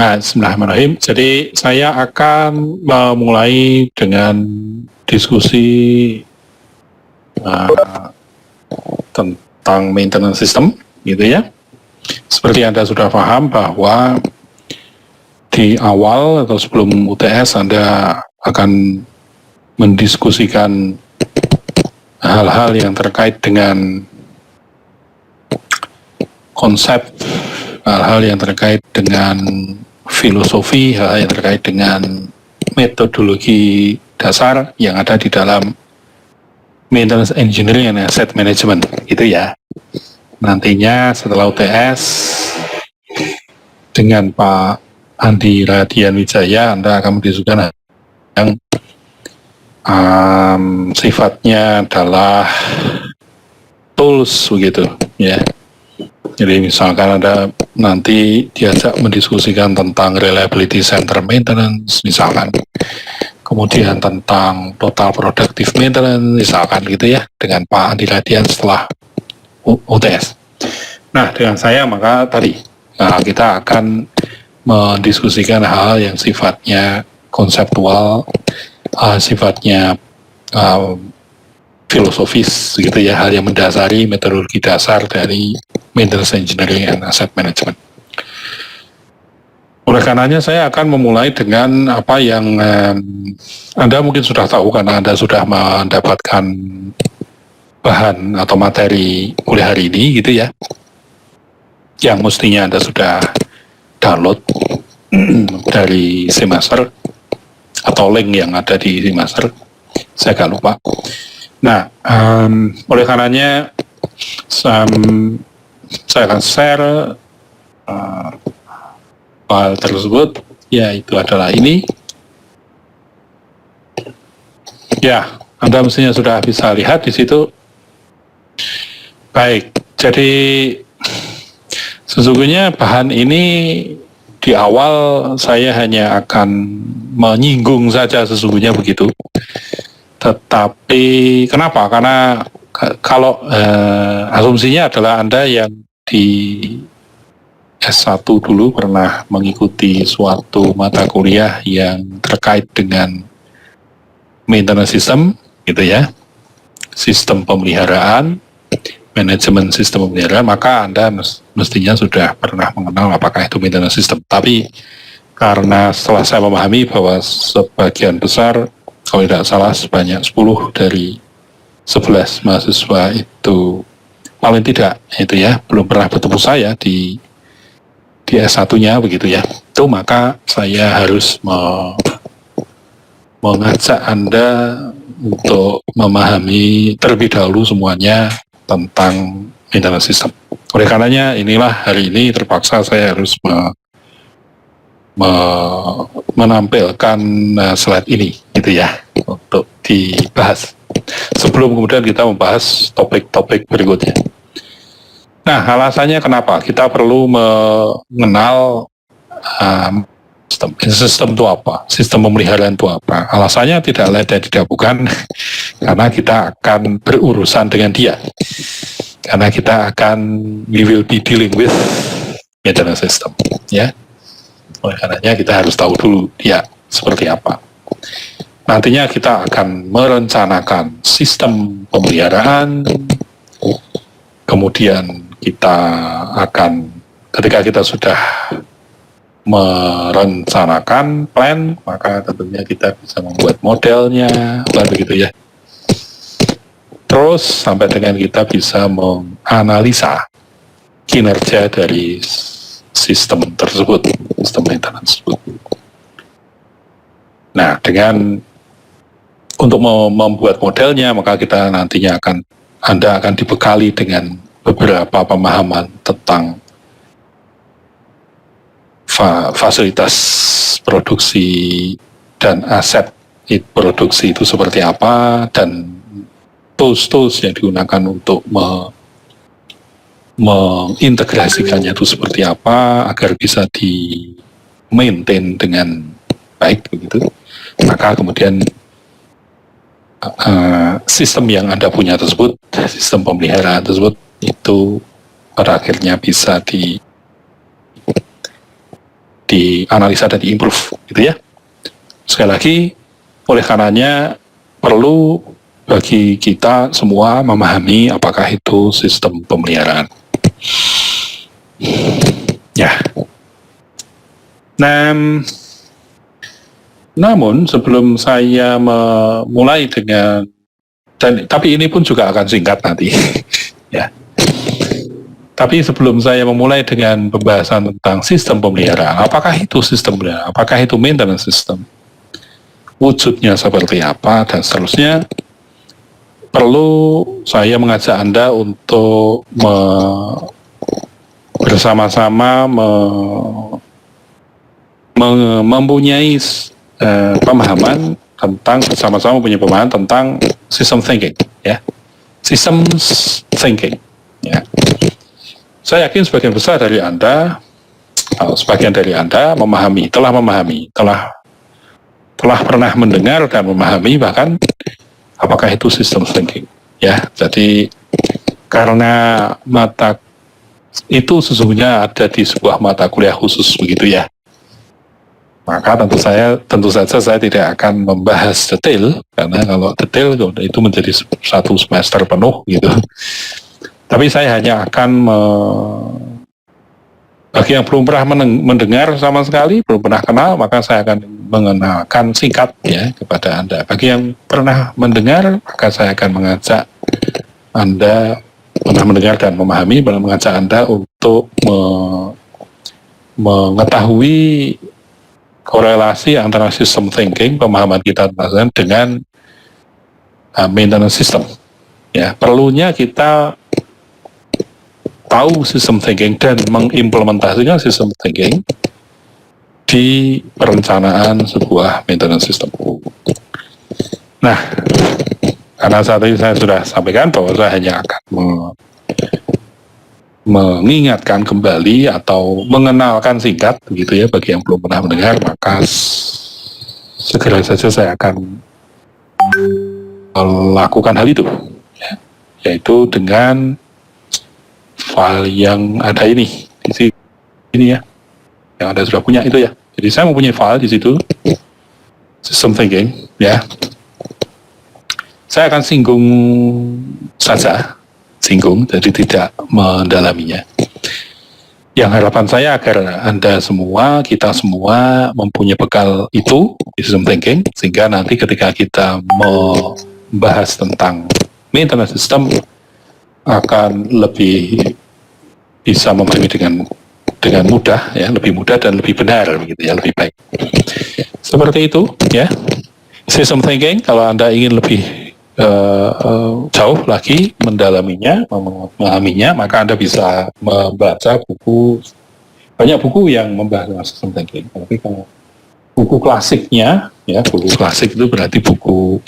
Bismillahirrahmanirrahim. Jadi saya akan memulai dengan diskusi tentang maintenance system, gitu ya. Seperti Anda sudah paham bahwa di awal atau sebelum UTS Anda akan mendiskusikan hal-hal yang terkait dengan konsep, hal-hal yang terkait dengan filosofi, hal-hal yang terkait dengan metodologi dasar yang ada di dalam maintenance engineering and asset management, gitu ya. Nantinya setelah UTS dengan Pak Andi Radian Wijaya, Anda akan mendiskusikan yang sifatnya adalah tools, begitu ya. Jadi misalkan Anda nanti diajak mendiskusikan tentang reliability center maintenance misalkan, kemudian tentang total productive maintenance misalkan, gitu ya, dengan Pak Andi Radian setelah UTS. Nah, dengan saya maka tadi kita akan mendiskusikan hal yang sifatnya konseptual, sifatnya filosofis, gitu ya, hal yang mendasari metodologi dasar dari maintenance engineering and asset management. Oleh karenanya saya akan memulai dengan apa yang Anda mungkin sudah tahu karena Anda sudah mendapatkan bahan atau materi kuliah hari ini, gitu ya, yang mestinya Anda sudah download dari Seamaster atau link yang ada di Seamaster, saya agak lupa. Nah, oleh karenanya saya akan share file tersebut, yaitu adalah ini. Ya, Anda mestinya sudah bisa lihat di situ. Baik, jadi sesungguhnya bahan ini di awal saya hanya akan menyinggung saja sesungguhnya begitu. Tetapi kenapa? Karena kalau asumsinya adalah Anda yang di S1 dulu pernah mengikuti suatu mata kuliah yang terkait dengan maintenance system, gitu ya, sistem pemeliharaan, manajemen sistem pemeliharaan, maka Anda mestinya sudah pernah mengenal apakah itu maintenance system. Tapi karena setelah saya memahami bahwa sebagian besar, kalau tidak salah sebanyak 10 dari 11 mahasiswa itu paling tidak itu ya belum pernah bertemu saya di S1-nya, begitu ya. Itu maka saya harus mengajak Anda untuk memahami terlebih dahulu semuanya tentang maintenance system. Oleh karenanya inilah hari ini terpaksa saya harus menampilkan slide ini, gitu ya, untuk dibahas sebelum kemudian kita membahas topik-topik berikutnya. Nah, alasannya kenapa kita perlu mengenal sistem itu apa, sistem pemeliharaan itu apa. Alasannya tidak lain dan tidak bukan karena kita akan berurusan dengan dia, karena kita akan we will be dealing with maintenance system, ya. Oleh karenanya kita harus tahu dulu dia seperti apa. Nantinya kita akan merencanakan sistem pemeliharaan, kemudian kita akan, ketika kita sudah merencanakan plan, maka tentunya kita bisa membuat modelnya, begitu ya. Terus sampai dengan kita bisa menganalisa kinerja dari sistem tersebut, sistem maintenance tersebut. Nah, untuk membuat modelnya, maka kita nantinya Anda akan dibekali dengan beberapa pemahaman tentang fasilitas produksi dan aset produksi itu seperti apa, dan tools-tools yang digunakan untuk mengintegrasikannya itu seperti apa agar bisa di-maintain dengan baik, begitu. Maka kemudian sistem yang Anda punya tersebut, sistem pemeliharaan tersebut, itu pada akhirnya bisa dianalisa dan diimprove, gitu ya. Sekali lagi, oleh karenanya perlu bagi kita semua memahami apakah itu sistem pemeliharaan. Ya. Namun sebelum saya memulai dengan, tapi ini pun juga akan singkat nanti, ya. Tapi sebelum saya memulai dengan pembahasan tentang sistem pemeliharaan, apakah itu sistem pemeliharaan, apakah itu maintenance system, wujudnya seperti apa, dan seterusnya, perlu saya mengajak Anda untuk bersama-sama mempunyai pemahaman tentang, bersama-sama mempunyai pemahaman tentang system thinking, ya, systems thinking, ya. Saya yakin sebagian besar dari Anda, sebagian dari Anda telah pernah mendengar dan memahami bahkan apakah itu system thinking, ya. Jadi karena mata itu sesungguhnya ada di sebuah mata kuliah khusus begitu, ya. Maka tentu saja saya tidak akan membahas detail, karena kalau detail itu menjadi satu semester penuh gitu. Tapi saya hanya akan bagi yang belum pernah mendengar sama sekali, belum pernah kenal, maka saya akan mengenalkan singkat, ya, kepada Anda. Bagi yang pernah mendengar, maka saya akan mengajak Anda pernah mendengar dan memahami, mengajak Anda untuk mengetahui korelasi antara system thinking, pemahaman kita dengan maintenance system. Ya, perlunya kita tahu sistem thinking dan mengimplementasikan sistem thinking di perencanaan sebuah maintenance system. Nah, karena saat ini saya sudah sampaikan bahwa saya hanya akan mengingatkan kembali atau mengenalkan singkat, begitu ya, bagi yang belum pernah mendengar, maka segera saja saya akan melakukan hal itu, ya, yaitu dengan file yang ada ini di sini, ya, yang Anda sudah punya itu, ya. Jadi saya mempunyai file di situ, system thinking, ya. Saya akan singgung, jadi tidak mendalaminya. Yang harapan saya agar Anda semua, kita semua mempunyai bekal itu di system thinking, sehingga nanti ketika kita membahas tentang maintenance system akan lebih bisa memahami dengan mudah, ya, lebih mudah dan lebih benar, begitu ya, lebih baik. Seperti itu, ya. System thinking, kalau Anda ingin lebih jauh lagi mendalaminya, memahaminya, maka Anda bisa membaca banyak buku yang membahas system thinking. Tapi kalau buku klasiknya, ya, buku klasik itu berarti buku,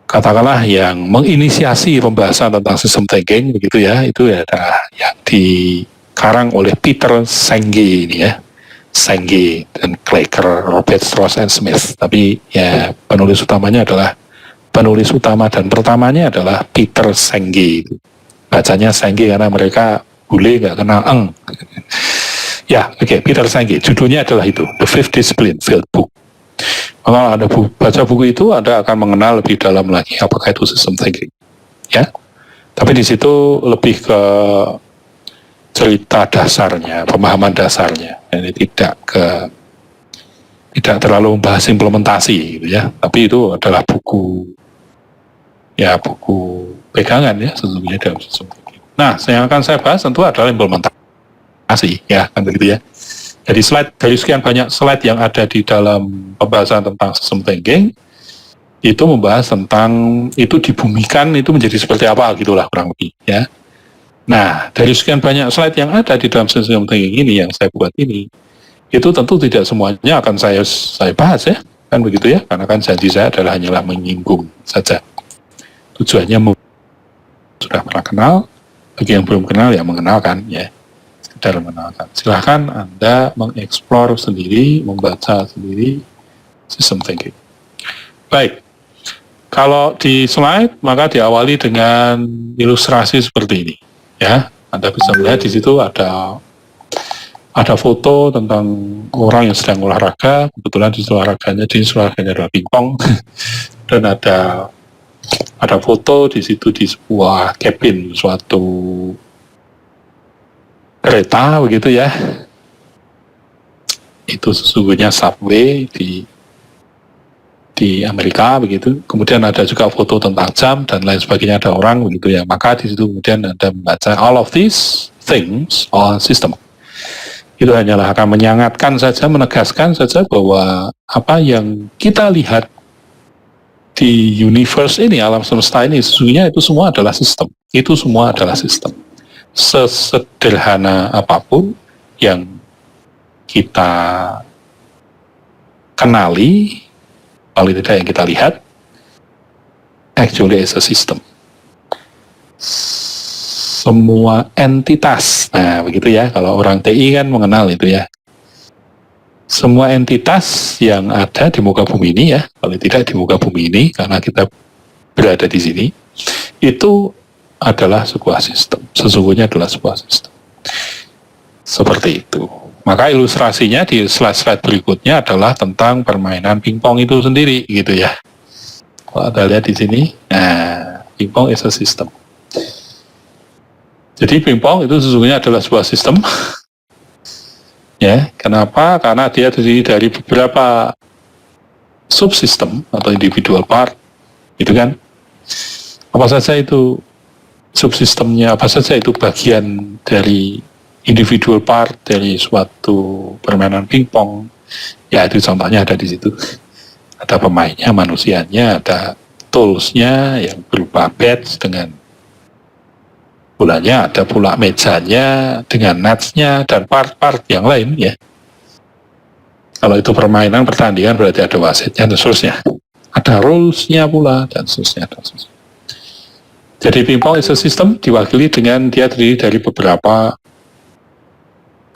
katakanlah, yang menginisiasi pembahasan tentang system thinking, begitu ya, itu adalah yang dikarang oleh Peter Senge ini, ya, Senge dan Klager, Robert Strauss and Smith. Tapi ya penulis utama dan pertamanya adalah Peter Senge. Bacanya Senge karena mereka bule nggak kenal eng. Ya, oke, Peter Senge. Judulnya adalah itu, The Fifth Discipline Field Book. Kalau Anda baca buku itu, Anda akan mengenal lebih dalam lagi apakah itu system thinking, ya. Tapi di situ lebih ke cerita dasarnya, pemahaman dasarnya. Ini tidak terlalu membahas implementasi, gitu ya. Tapi itu adalah buku pegangan, ya, sesungguhnya dalam system thinking. Nah, yang akan saya bahas tentu adalah implementasi, ya, kan begitu, ya. Jadi dari sekian banyak slide yang ada di dalam pembahasan tentang system thinking, itu membahas tentang itu dibumikan itu menjadi seperti apa, gitulah kurang lebih, ya. Nah, dari sekian banyak slide yang ada di dalam system thinking ini yang saya buat ini, itu tentu tidak semuanya akan saya bahas, ya, kan begitu, ya, karena kan janji saya adalah hanyalah menyinggung saja. Tujuannya sudah pernah kenal, bagi yang belum kenal ya mengenalkan, ya, sekedar mengenalkan. Silahkan Anda mengeksplor sendiri, membaca sendiri system thinking. Baik, kalau di slide maka diawali dengan ilustrasi seperti ini, ya. Anda bisa melihat di situ ada ada foto tentang orang yang sedang olahraga, kebetulan di olahraganya adalah pingpong, dan ada foto di situ di sebuah cabin suatu kereta begitu ya. Itu sesungguhnya subway di Amerika begitu. Kemudian ada juga foto tentang jam dan lain sebagainya, ada orang begitu ya. Maka di situ kemudian Anda membaca all of these things on system. Itu hanyalah akan menyangatkan saja, menegaskan saja bahwa apa yang kita lihat di universe ini, alam semesta ini, sesungguhnya itu semua adalah sistem. Itu semua adalah sistem. Sesederhana apapun yang kita kenali, paling tidak yang kita lihat, actually is a system. Semua entitas, nah begitu ya, kalau orang TI kan mengenal itu ya. Semua entitas yang ada di muka bumi ini ya, paling tidak di muka bumi ini, karena kita berada di sini, itu adalah sebuah sistem. Sesungguhnya adalah sebuah sistem. Seperti itu. Maka ilustrasinya di slide-slide berikutnya adalah tentang permainan pingpong itu sendiri, gitu ya. Kalau Anda lihat di sini, nah, pingpong is a system. Jadi pingpong itu sesungguhnya adalah sebuah sistem. Ya, kenapa? Karena dia terdiri dari beberapa subsistem atau individual part, gitu kan? Apa saja itu subsistemnya? Apa saja itu bagian dari individual part dari suatu permainan pingpong? Ya, itu contohnya ada di situ. Ada pemainnya, manusianya, ada toolsnya yang berupa bats dengan bolanya, ada pula mejanya dengan netsnya dan part-part yang lain ya. Kalau itu permainan pertandingan berarti ada wasitnya dan seterusnya. Ada rules-nya pula dan seterusnya. Jadi pingpong is a system diwakili dengan dia terdiri dari beberapa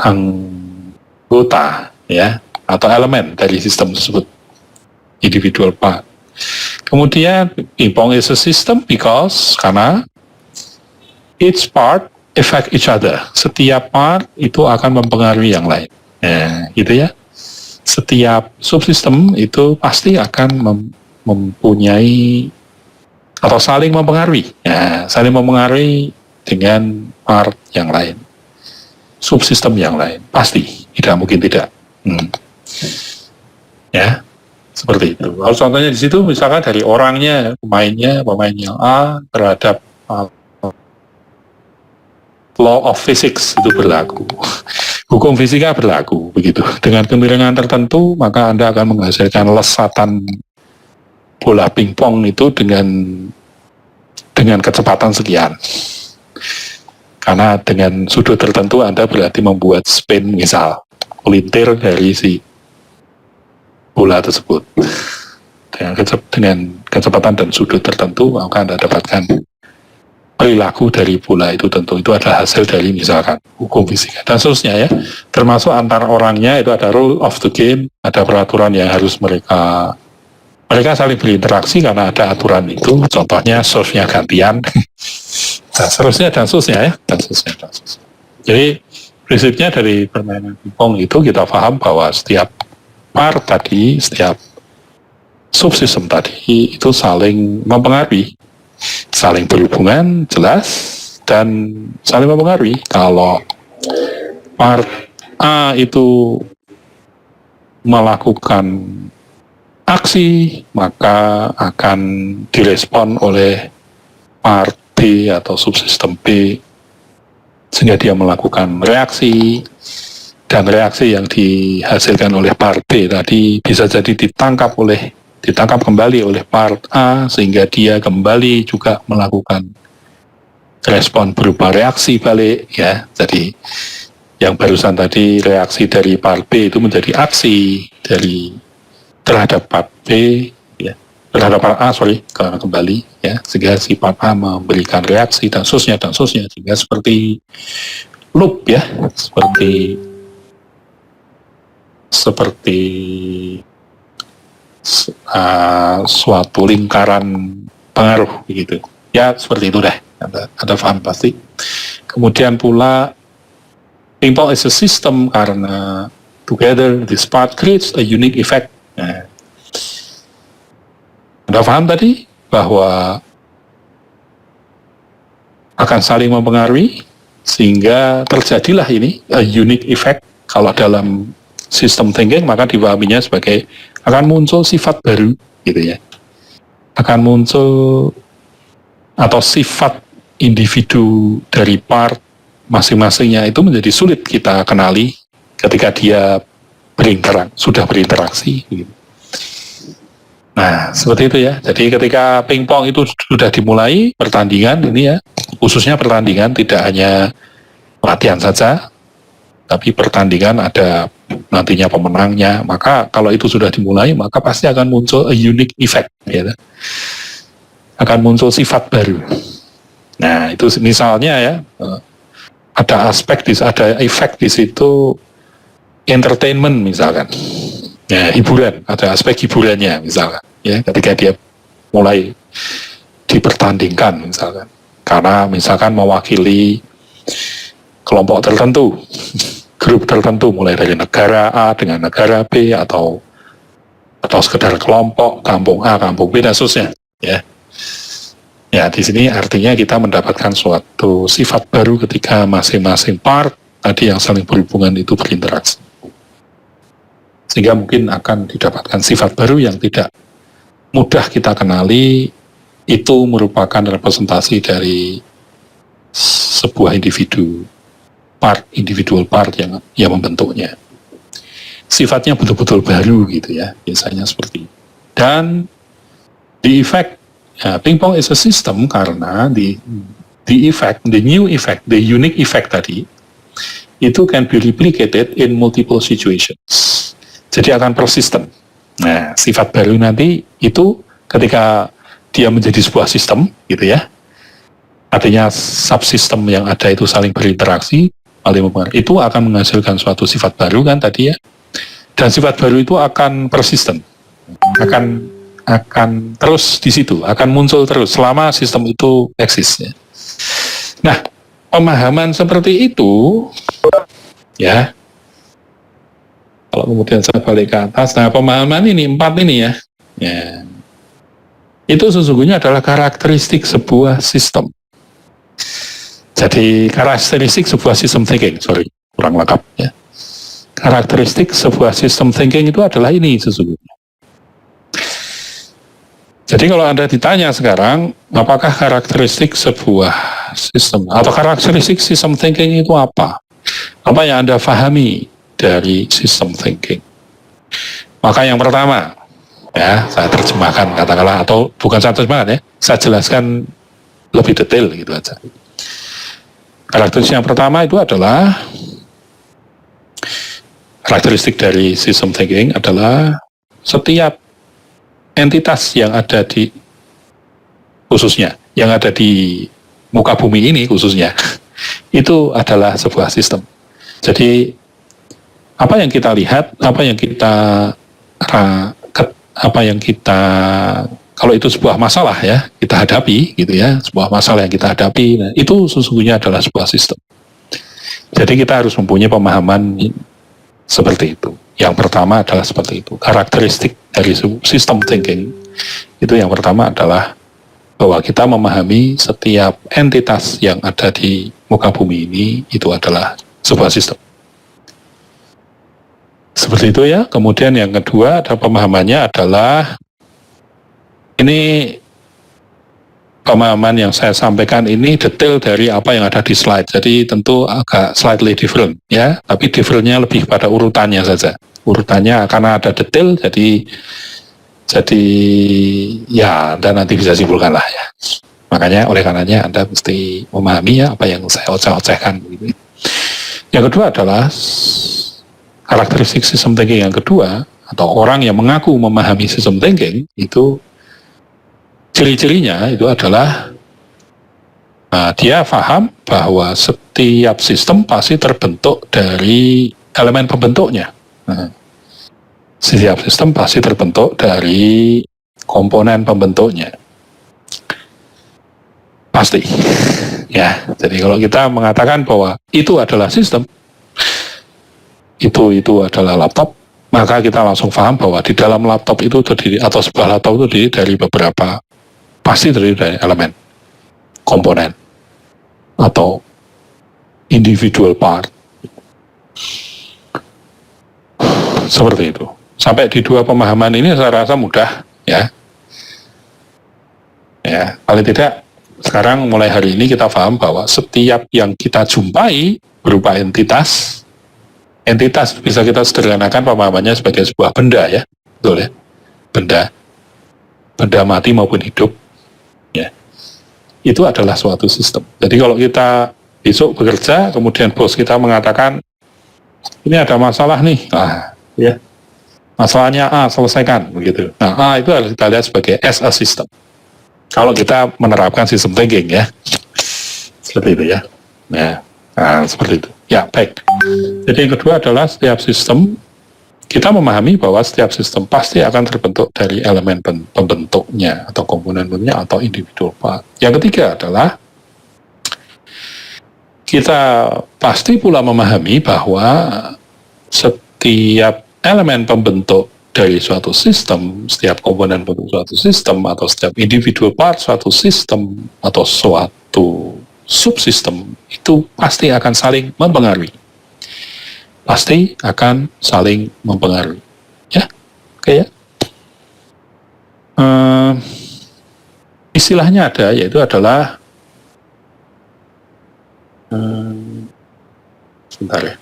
anggota ya atau elemen dari sistem tersebut, individual part. Kemudian pingpong is a system karena each part affect each other. Setiap part itu akan mempengaruhi yang lain. Ya, gitu ya. Setiap subsistem itu pasti akan mempunyai atau saling mempengaruhi. Ya, saling mempengaruhi dengan part yang lain. Subsistem yang lain. Pasti. Tidak mungkin tidak. Ya, seperti itu. Kalau contohnya di situ misalkan dari orangnya, pemain yang A terhadap law of physics itu berlaku. Hukum fisika berlaku begitu. Dengan kemiringan tertentu maka Anda akan menghasilkan lesatan bola pingpong itu dengan kecepatan sekian. Karena dengan sudut tertentu Anda berarti membuat spin misal pelintir dari si bola tersebut. Dengan kecepatan dan sudut tertentu maka Anda dapatkan perilaku dari bola itu, tentu itu adalah hasil dari misalkan hukum fisika dan seterusnya ya, termasuk antar orangnya itu ada rule of the game, ada peraturan yang harus mereka saling berinteraksi karena ada aturan itu, contohnya serve-nya gantian dan seterusnya ya dan seterusnya. Jadi prinsipnya dari permainan pingpong itu kita paham bahwa setiap part tadi, setiap subsistem tadi itu saling mempengaruhi, saling berhubungan jelas dan saling mempengaruhi. Kalau part A itu melakukan aksi maka akan direspon oleh part B atau subsistem B sehingga dia melakukan reaksi, dan reaksi yang dihasilkan oleh part B tadi bisa jadi ditangkap kembali oleh part A sehingga dia kembali juga melakukan respon berupa reaksi balik ya. Jadi yang barusan tadi reaksi dari part B itu menjadi aksi terhadap part B ya, terhadap part A kembali ya, sehingga si part A memberikan reaksi dan seterusnya sehingga seperti loop ya, seperti suatu lingkaran pengaruh begitu ya, seperti itu deh. Anda paham pasti. Kemudian pula pingpong is a system karena together this part creates a unique effect. Nah, Anda paham tadi bahwa akan saling mempengaruhi sehingga terjadilah ini a unique effect. Kalau dalam system thinking maka dipahaminya sebagai akan muncul sifat baru gitu ya. Akan muncul atau sifat individu dari part masing-masingnya itu menjadi sulit kita kenali ketika dia sudah berinteraksi gitu. Nah, seperti itu ya. Jadi ketika pingpong itu sudah dimulai pertandingan ini ya, khususnya pertandingan tidak hanya latihan saja, tapi pertandingan ada nantinya pemenangnya. Maka kalau itu sudah dimulai, maka pasti akan muncul a unique effect, ya. Akan muncul sifat baru. Nah, itu misalnya ya, ada ada efek di situ entertainment misalkan. Ya, hiburan, ada aspek hiburannya misalkan, ya, ketika dia mulai dipertandingkan misalkan, karena misalkan mewakili kelompok tertentu, grup tertentu, mulai dari negara A dengan negara B atau sekedar kelompok kampung A, kampung B dan seterusnya, ya. Ya, di sini artinya kita mendapatkan suatu sifat baru ketika masing-masing part tadi yang saling berhubungan itu berinteraksi. Sehingga mungkin akan didapatkan sifat baru yang tidak mudah kita kenali, itu merupakan representasi dari sebuah individual part yang membentuknya. Sifatnya betul-betul baru gitu ya, biasanya seperti itu. Dan the effect, pingpong is a system karena the new effect, the unique effect tadi, itu can be replicated in multiple situations. Jadi akan persisten. Nah, sifat baru nanti itu ketika dia menjadi sebuah sistem, gitu ya. Artinya subsistem yang ada itu saling berinteraksi, itu akan menghasilkan suatu sifat baru kan tadi ya. Dan sifat baru itu akan persisten, akan terus di situ, akan muncul terus selama sistem itu eksis. Ya. Nah, pemahaman seperti itu, ya. Kalau kemudian saya balik ke atas, nah pemahaman ini, 4 ini ya, itu sesungguhnya adalah karakteristik sebuah sistem. Jadi karakteristik sebuah sistem thinking, kurang lengkap ya. Karakteristik sebuah sistem thinking itu adalah ini sesungguhnya. Jadi kalau Anda ditanya sekarang, apakah karakteristik sebuah sistem, atau karakteristik sistem thinking itu apa? Apa yang Anda pahami dari system thinking? Maka yang pertama, ya, saya terjemahkan katakanlah, atau bukan saya terjemahkan ya, saya jelaskan lebih detail gitu aja. Karakteristik yang pertama itu adalah, karakteristik dari system thinking adalah setiap entitas yang ada di, khususnya, yang ada di muka bumi ini khususnya, itu adalah sebuah sistem. Jadi apa yang kita lihat, apa yang kita, kalau itu sebuah masalah ya, kita hadapi gitu ya, sebuah masalah yang kita hadapi, nah, itu sesungguhnya adalah sebuah sistem. Jadi kita harus mempunyai pemahaman seperti itu. Yang pertama adalah seperti itu. Karakteristik dari sistem thinking itu yang pertama adalah bahwa kita memahami setiap entitas yang ada di muka bumi ini itu adalah sebuah sistem. Seperti itu ya. Kemudian yang kedua ada pemahamannya adalah, ini pemahaman yang saya sampaikan ini detail dari apa yang ada di slide. Jadi tentu agak slightly different ya, tapi differentnya lebih pada urutannya saja. Urutannya karena ada detail, jadi ya Anda nanti bisa simpulkan lah ya. Makanya oleh karenanya Anda mesti memahami ya apa yang saya oceh-ocehkan. Yang kedua adalah karakteristik sistem thinking yang kedua, atau orang yang mengaku memahami sistem thinking, itu ciri-cirinya itu adalah dia paham bahwa setiap sistem pasti terbentuk dari elemen pembentuknya. Setiap sistem pasti terbentuk dari komponen pembentuknya. Pasti. Ya, jadi kalau kita mengatakan bahwa itu adalah sistem, itu adalah laptop, maka kita langsung paham bahwa di dalam laptop itu terdiri, atau sebuah laptop itu terdiri dari beberapa, pasti terdiri dari elemen, komponen, atau individual part. Seperti itu. Sampai di dua pemahaman ini saya rasa mudah, ya. Ya, paling tidak sekarang mulai hari ini kita paham bahwa setiap yang kita jumpai berupa entitas bisa kita sederhanakan pemahamannya sebagai sebuah benda, ya, betul ya, benda mati maupun hidup, ya, itu adalah suatu sistem. Jadi kalau kita besok bekerja, kemudian bos kita mengatakan ini ada masalah nih, ya, masalahnya A, selesaikan, begitu. Nah, A itu harus kita lihat sebagai as a system. Kalau kita menerapkan sistem thinking, ya, seperti itu, ya. Nah, seperti itu. Ya, baik. Jadi yang kedua adalah setiap sistem, kita memahami bahwa setiap sistem pasti akan terbentuk dari elemen pembentuknya, atau komponen pembentuknya, atau individual part. Yang ketiga adalah kita pasti pula memahami bahwa setiap elemen pembentuk dari suatu sistem, setiap komponen pembentuk suatu sistem, atau setiap individual part suatu sistem, atau suatu subsistem, itu pasti akan saling mempengaruhi. Pasti akan saling mempengaruhi. Ya, oke, ya. Istilahnya ada, yaitu adalah sebentar ya,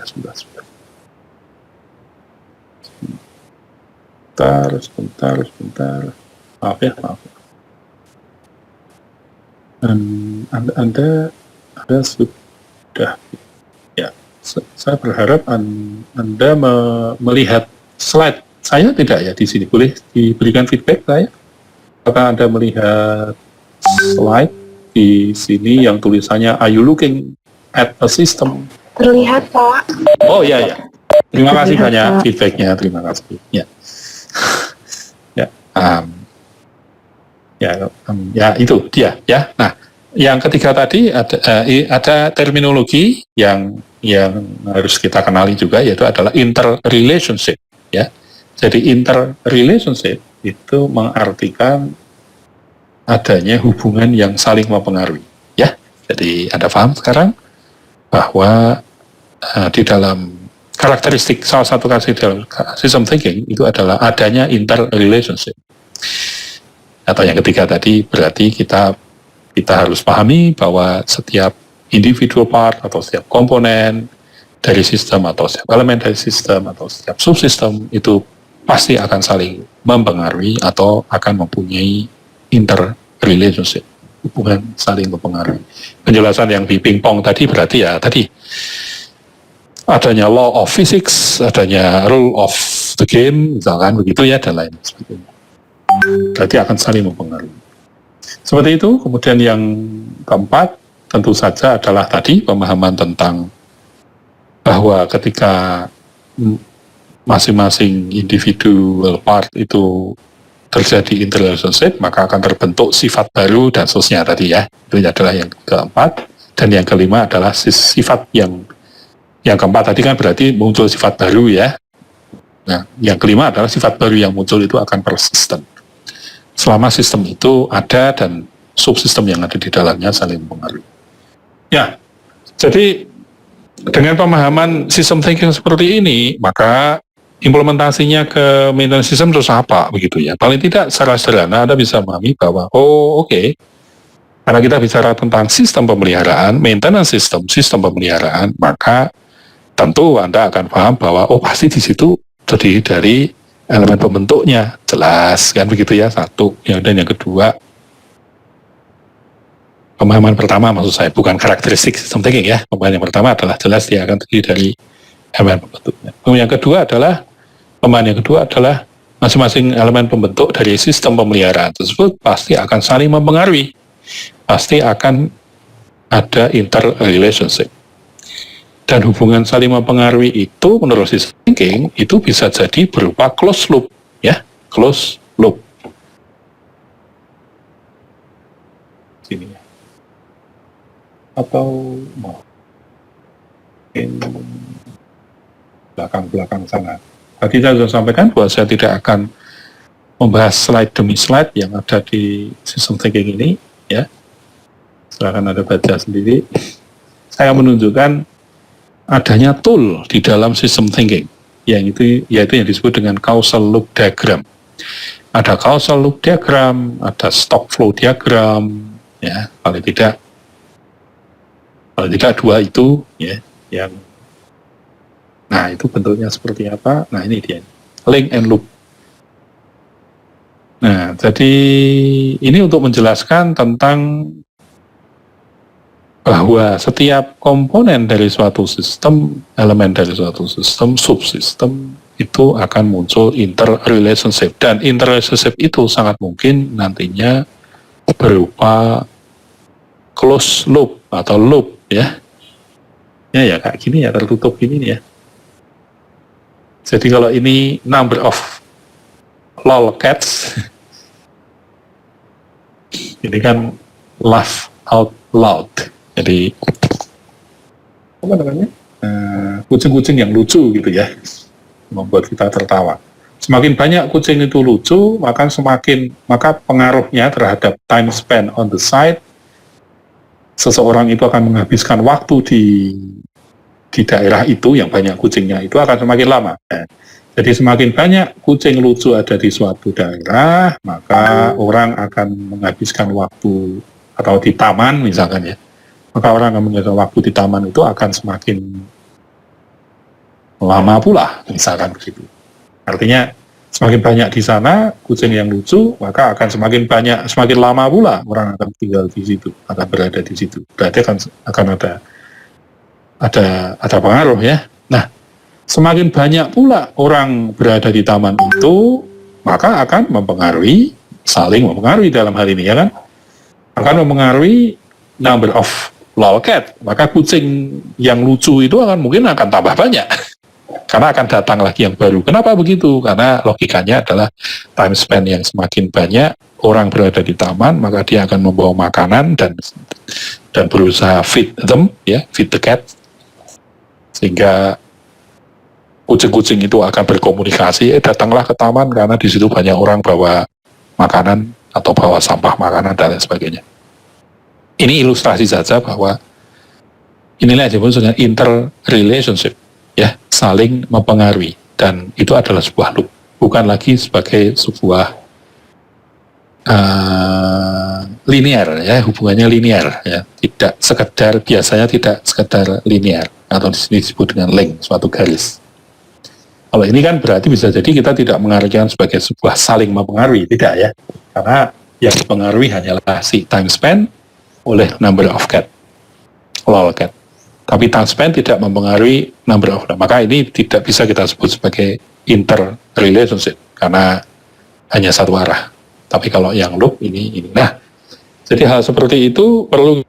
sebentar. Maaf. Anda sudah, ya, saya berharap Anda melihat slide saya tidak ya di sini. Boleh diberikan feedback saya? Apakah Anda melihat slide di sini yang tulisannya "Are you looking at a system?" Terlihat, Pak. Oh ya. Terima kasih banyak feedbacknya. Terima kasih. Ya. Ya, itu dia, ya. Nah, yang ketiga tadi ada terminologi yang harus kita kenali juga, yaitu adalah interrelationship, ya. Jadi interrelationship itu mengartikan adanya hubungan yang saling mempengaruhi, ya. Jadi Anda paham sekarang bahwa di dalam karakteristik, salah satu karakteristik dalam system thinking itu adalah adanya interrelationship. Atau yang ketiga tadi berarti kita harus pahami bahwa setiap individual part, atau setiap komponen dari sistem, atau setiap elemen dari sistem, atau setiap subsistem itu pasti akan saling mempengaruhi atau akan mempunyai interrelationship, hubungan saling mempengaruhi. Penjelasan yang di pingpong tadi berarti ya tadi adanya law of physics, adanya rule of the game, misalkan begitu ya, dan lain sebagainya. Berarti akan saling mempengaruhi. Seperti itu. Kemudian yang keempat tentu saja adalah tadi pemahaman tentang bahwa ketika masing-masing individual part itu terjadi interrelationship, maka akan terbentuk sifat baru dan seterusnya tadi, ya. Itu adalah yang keempat. Dan yang kelima adalah sifat yang keempat tadi kan berarti muncul sifat baru, ya. Nah, yang kelima adalah sifat baru yang muncul itu akan persisten selama sistem itu ada dan subsistem yang ada di dalamnya saling mempengaruhi. Ya, jadi dengan pemahaman sistem thinking seperti ini, maka implementasinya ke maintenance system terus apa, begitu ya. Paling tidak secara sederhana Anda bisa memahami bahwa, oke, karena kita bicara tentang sistem pemeliharaan, maintenance system, sistem pemeliharaan, maka tentu Anda akan paham bahwa, pasti di situ terdiri dari elemen pembentuknya, jelas kan begitu ya, satu. Dan yang kedua, pemahaman pertama maksud saya bukan karakteristik sistem thinking, ya. Pemahaman yang pertama adalah jelas dia akan terdiri dari elemen pembentuknya. Yang kedua adalah masing-masing elemen pembentuk dari sistem pemeliharaan tersebut pasti akan saling mempengaruhi, pasti akan ada interrelationship. Dan hubungan saling mempengaruhi itu menurut sistem thinking itu bisa jadi berupa closed loop, ya, closed loop. Sini ya. Atau mau belakang sana. Tadi saya sudah sampaikan bahwa saya tidak akan membahas slide demi slide yang ada di system thinking ini, ya. Silakan Anda baca sendiri. Saya menunjukkan adanya tool di dalam system thinking, yaitu yang disebut dengan causal loop diagram. Ada causal loop diagram, ada stock flow diagram, ya, paling tidak dua itu, ya, yang, nah itu bentuknya seperti apa? Nah ini dia, link and loop. Nah, jadi ini untuk menjelaskan tentang bahwa setiap komponen dari suatu sistem, elemen dari suatu sistem, subsistem, itu akan muncul interrelationship. Dan interrelationship itu sangat mungkin nantinya berupa closed loop atau loop, ya. Ya kayak gini ya, tertutup gini nih ya. Jadi kalau ini number of lolcats, ini kan laugh out loud. Jadi apa namanya, kucing-kucing yang lucu gitu ya, membuat kita tertawa. Semakin banyak kucing itu lucu, maka pengaruhnya terhadap time spent on the site. Seseorang itu akan menghabiskan waktu di daerah itu yang banyak kucingnya itu akan semakin lama. Jadi semakin banyak kucing lucu ada di suatu daerah, maka orang akan menghabiskan waktu, atau di taman misalkan ya, maka orang akan menghabiskan waktu di taman itu akan semakin lama pula, misalkan begitu. Artinya semakin banyak di sana kucing yang lucu, maka akan semakin lama pula orang akan tinggal di situ, akan berada di situ. Berarti akan ada pengaruh ya. Nah, semakin banyak pula orang berada di taman itu, maka akan saling mempengaruhi dalam hal ini ya kan. Akan mempengaruhi number of lolcat, maka kucing yang lucu itu mungkin akan tambah banyak. Karena akan datang lagi yang baru. Kenapa begitu? Karena logikanya adalah time spend yang semakin banyak orang berada di taman, maka dia akan membawa makanan dan berusaha feed the cat, sehingga kucing-kucing itu akan berkomunikasi, datanglah ke taman karena di situ banyak orang bawa makanan atau bawa sampah makanan dan lain sebagainya. Ini ilustrasi saja bahwa inilah yang disebut dengan interrelationship, ya, saling mempengaruhi, dan itu adalah sebuah loop, bukan lagi sebagai sebuah linear, ya, hubungannya linear, ya, biasanya tidak sekedar linear, atau di sini disebut dengan link, suatu garis. Kalau ini kan berarti bisa jadi kita tidak mengartikan sebagai sebuah saling mempengaruhi, tidak ya, karena yang dipengaruhi hanyalah si time spent oleh number of lolcat. Tapi time spent tidak mempengaruhi number of, maka ini tidak bisa kita sebut sebagai interrelationship karena hanya satu arah. Tapi kalau yang loop ini. Nah, jadi hal seperti itu perlu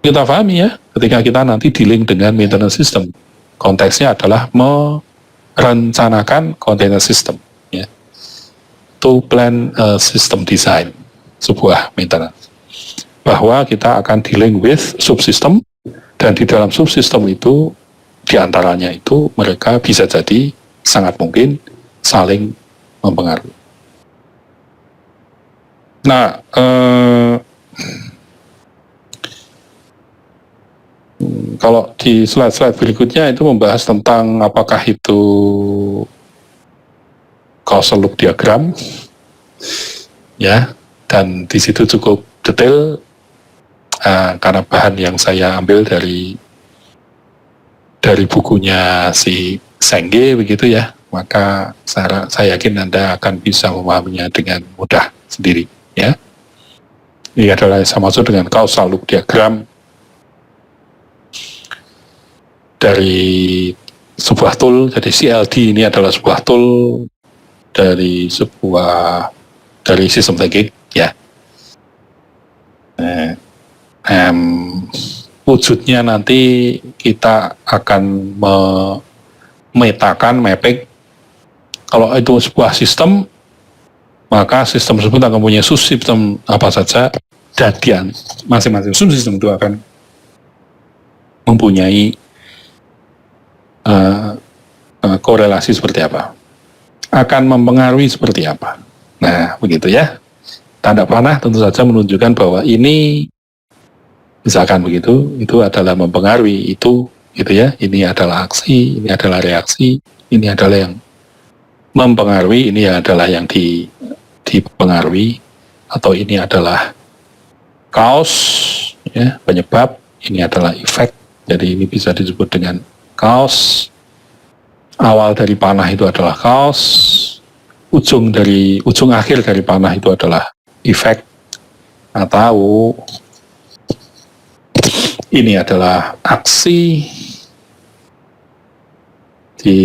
kita pahami ya, ketika kita nanti dealing dengan maintenance system. Konteksnya adalah merencanakan maintenance system, ya. To plan system design sebuah maintenance. Bahwa kita akan dealing with subsystem, dan di dalam subsistem itu, diantaranya itu mereka bisa jadi sangat mungkin saling mempengaruhi. Nah, kalau di slide-slide berikutnya itu membahas tentang apakah itu causal loop diagram, ya, dan di situ cukup detail. Karena bahan yang saya ambil dari bukunya si Senge begitu ya, maka saya yakin Anda akan bisa memahaminya dengan mudah sendiri ya. Ini adalah yang saya maksud dengan causal loop diagram dari sebuah tool. Jadi CLD ini adalah sebuah tool dari sistem thinking ya. Wujudnya nanti kita akan memetakan mapping. Kalau itu sebuah sistem, maka sistem tersebut akan punya subsistem apa saja, dan masing-masing subsistem itu akan mempunyai korelasi seperti apa, akan mempengaruhi seperti apa. Nah, begitu ya. Tanda panah tentu saja menunjukkan bahwa ini, misalkan begitu, itu adalah mempengaruhi, itu gitu ya. Ini adalah aksi, ini adalah reaksi, ini adalah yang mempengaruhi, ini adalah yang dipengaruhi, atau ini adalah cause, ya, penyebab, ini adalah efek. Jadi ini bisa disebut dengan cause. Awal dari panah itu adalah cause, ujung akhir dari panah itu adalah efek, atau ini adalah aksi di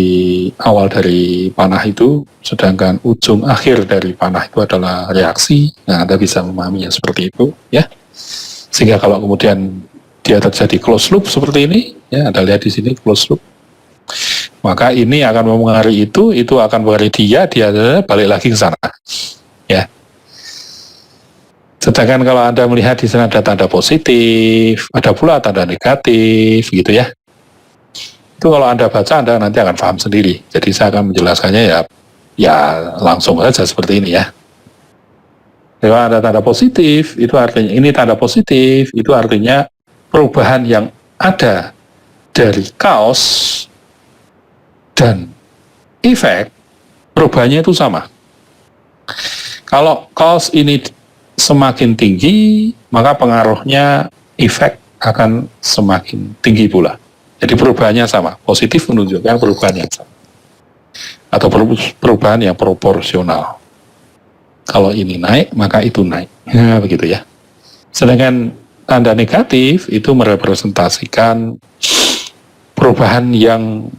awal dari panah itu, sedangkan ujung akhir dari panah itu adalah reaksi. Nah, Anda bisa memahaminya seperti itu, ya. Sehingga kalau kemudian dia terjadi close loop seperti ini, ya, Anda lihat di sini close loop, maka ini akan mempengaruhi itu akan mempengaruhi dia balik lagi ke sana, ya. Sedangkan kalau Anda melihat di sana ada tanda positif, ada pula tanda negatif, gitu ya. Itu kalau Anda baca, Anda nanti akan paham sendiri. Jadi saya akan menjelaskannya ya langsung saja seperti ini ya. Kalau ada tanda positif, itu artinya ini tanda positif, itu artinya perubahan yang ada dari cause dan efek, perubahannya itu sama. Kalau cause ini semakin tinggi, maka pengaruhnya efek akan semakin tinggi pula. Jadi perubahannya sama, positif menunjukkan perubahan yang sama, atau perubahan yang proporsional. Kalau ini naik, maka itu naik. Nah, begitu ya. Sedangkan tanda negatif itu merepresentasikan perubahan yang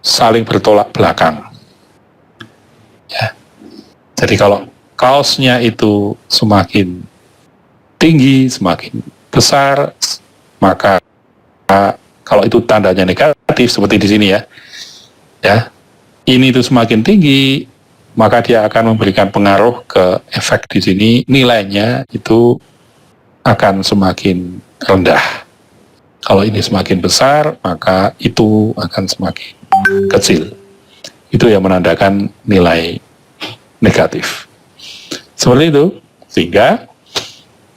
saling bertolak belakang. Ya. Jadi kalau cause-nya itu semakin tinggi, semakin besar, maka kalau itu tandanya negatif seperti di sini ya, ini itu semakin tinggi, maka dia akan memberikan pengaruh ke efek di sini, nilainya itu akan semakin rendah. Kalau ini semakin besar, maka itu akan semakin kecil. Itu yang menandakan nilai negatif. Seperti itu, sehingga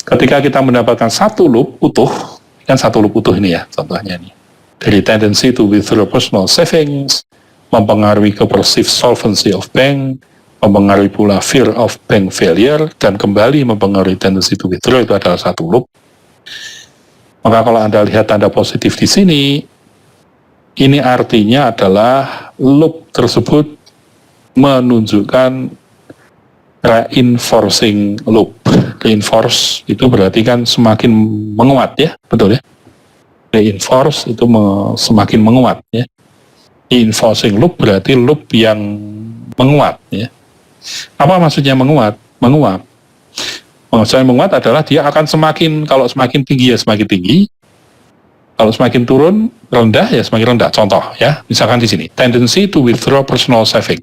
ketika kita mendapatkan satu loop utuh, kan satu loop utuh ini ya, contohnya ini, dari tendency to withdraw personal savings, mempengaruhi ke perceived solvency of bank, mempengaruhi pula fear of bank failure, dan kembali mempengaruhi tendency to withdraw, itu adalah satu loop. Maka kalau Anda lihat tanda positif di sini, ini artinya adalah loop tersebut menunjukkan reinforcing loop. Reinforce itu berarti kan semakin menguat ya, betul ya? Reinforce itu semakin menguat ya. Reinforcing loop berarti loop yang menguat ya. Apa maksudnya menguat? Menguap. Maksudnya menguat adalah dia akan semakin, kalau semakin tinggi ya semakin tinggi, kalau semakin turun rendah ya semakin rendah. Contoh ya, misalkan di sini tendency to withdraw personal saving.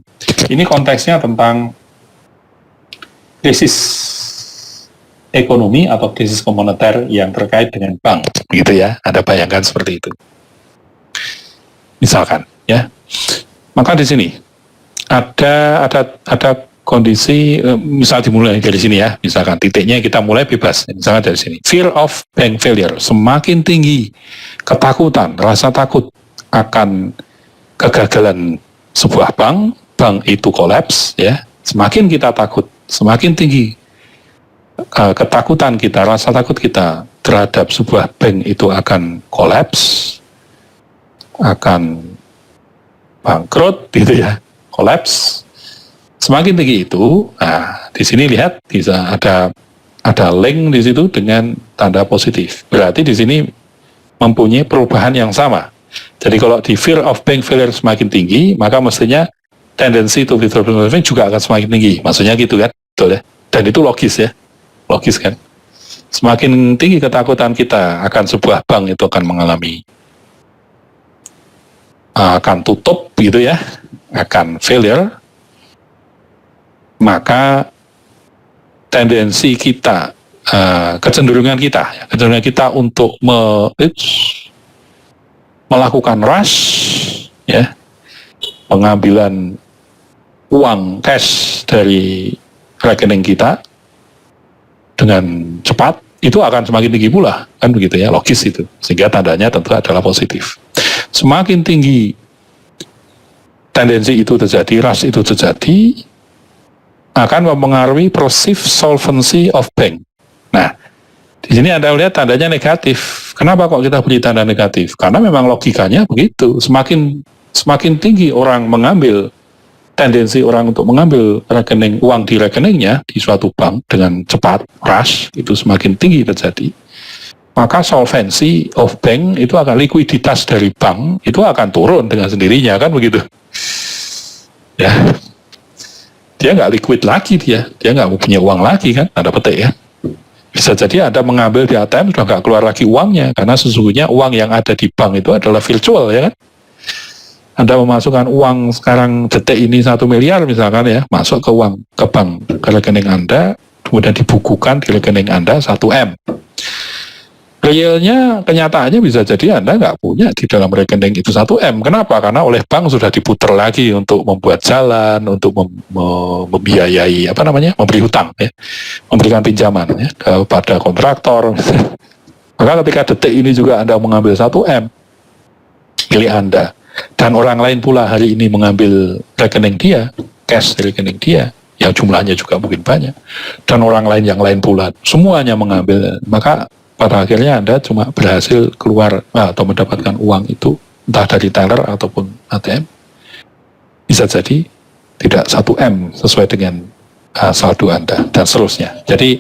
Ini konteksnya tentang krisis ekonomi atau krisis moneter yang terkait dengan bank, gitu ya. Ada bayangkan seperti itu. Misalkan ya, maka di sini ada kondisi, misal dimulai dari sini ya, misalkan titiknya kita mulai bebas, misalkan dari sini, fear of bank failure, semakin tinggi ketakutan, rasa takut akan kegagalan sebuah bank itu kolaps ya, semakin kita takut, semakin tinggi ketakutan kita, rasa takut kita terhadap sebuah bank itu akan kolaps, akan bangkrut gitu ya, kolaps. Semakin tinggi itu, nah di sini lihat bisa ada link di situ dengan tanda positif. Berarti di sini mempunyai perubahan yang sama. Jadi kalau di fear of bank failure semakin tinggi, maka mestinya tendency to withdraw personal saving juga akan semakin tinggi. Maksudnya gitu kan, betul ya? Dan itu logis ya, logis kan? Semakin tinggi ketakutan kita akan sebuah bank itu akan mengalami, akan tutup gitu ya, akan failure, maka tendensi kita, kecenderungan kita untuk melakukan rush, ya, pengambilan uang cash dari rekening kita dengan cepat, itu akan semakin tinggi pula, kan begitu ya, logis itu. Sehingga tandanya tentu adalah positif. Semakin tinggi tendensi itu terjadi, rush itu terjadi, akan mempengaruhi perceived solvency of bank. Nah, di sini Anda lihat tandanya negatif. Kenapa kok kita beri tanda negatif? Karena memang logikanya begitu. Semakin tinggi orang mengambil, tendensi orang untuk mengambil rekening uang di rekeningnya di suatu bank dengan cepat, rush, itu semakin tinggi terjadi. Maka solvency of bank itu akan, likuiditas dari bank itu akan turun dengan sendirinya, kan begitu. Ya, dia nggak liquid lagi, dia nggak punya uang lagi, kan, tanda petik ya. Bisa jadi Anda mengambil di ATM sudah nggak keluar lagi uangnya, karena sesungguhnya uang yang ada di bank itu adalah virtual, ya kan. Anda memasukkan uang sekarang detik ini 1 miliar misalkan ya, masuk ke bank, ke rekening Anda, kemudian dibukukan di rekening Anda 1 M. Realnya, kenyataannya bisa jadi Anda nggak punya di dalam rekening itu 1 M. Kenapa? Karena oleh bank sudah diputar lagi untuk membuat jalan, untuk membiayai, memberi hutang, ya, memberikan pinjaman ya, kepada kontraktor. Maka ketika detik ini juga Anda mengambil 1 M, pilih Anda, dan orang lain pula hari ini mengambil rekening dia, cash dari rekening dia, yang jumlahnya juga mungkin banyak, dan orang lain yang lain pula, semuanya mengambil, maka pada akhirnya Anda cuma berhasil keluar atau mendapatkan uang itu, entah dari teller ataupun ATM, bisa jadi tidak 1 M sesuai dengan saldo Anda, dan seterusnya. Jadi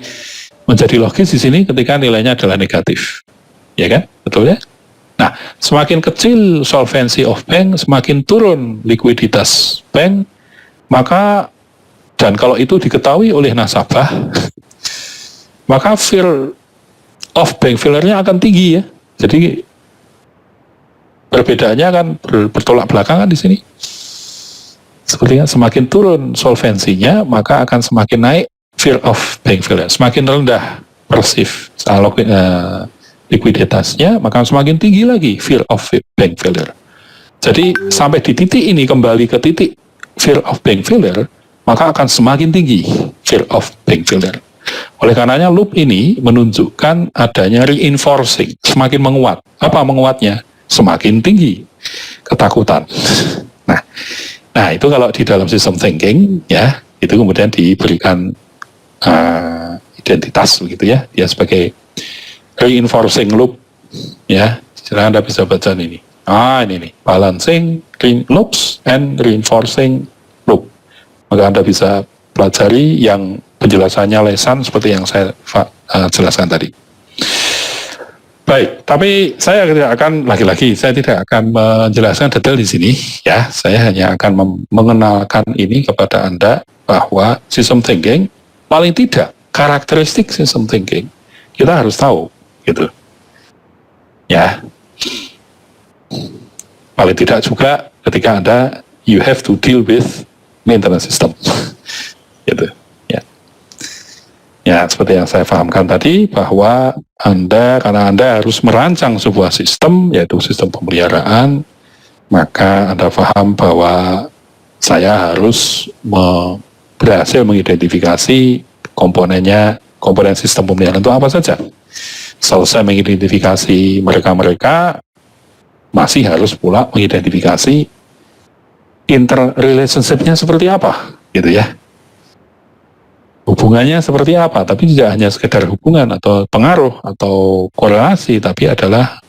menjadi logis di sini ketika nilainya adalah negatif, ya kan, betul ya? Nah, semakin kecil solvency of bank, semakin turun likuiditas bank, maka, dan kalau itu diketahui oleh nasabah, maka fear of bank failure-nya akan tinggi ya. Jadi perbedaannya akan bertolak belakangan di sini. Sepertinya semakin turun solvensinya, maka akan semakin naik fear of bank failure. Semakin rendah perceived likuiditasnya, maka semakin tinggi lagi fear of bank failure. Jadi sampai di titik ini, kembali ke titik fear of bank failure, maka akan semakin tinggi fear of bank failure. Oleh karenanya loop ini menunjukkan adanya reinforcing, semakin menguat. Apa menguatnya? Semakin tinggi ketakutan. Nah itu kalau di dalam sistem thinking ya, itu kemudian diberikan identitas begitu ya, dia sebagai reinforcing loop ya. Silahkan Anda bisa baca ini. Ini nih, balancing loops and reinforcing loop. Maka Anda bisa pelajari yang penjelasannya lesan seperti yang saya jelaskan tadi. Baik, tapi saya tidak akan, lagi-lagi saya tidak akan menjelaskan detail di sini ya. Saya hanya akan mengenalkan ini kepada Anda bahwa system thinking, paling tidak karakteristik system thinking kita harus tahu gitu ya. Paling tidak juga ketika Anda you have to deal with maintenance system gitu ya, seperti yang saya pahamkan tadi, bahwa karena Anda harus merancang sebuah sistem, yaitu sistem pemeliharaan, maka Anda paham bahwa saya harus berhasil mengidentifikasi komponen sistem pemeliharaan itu apa saja. Selesai mengidentifikasi mereka, masih harus pula mengidentifikasi interrelationship-nya seperti apa, gitu ya. Hubungannya seperti apa, tapi tidak hanya sekedar hubungan atau pengaruh atau korelasi, tapi adalah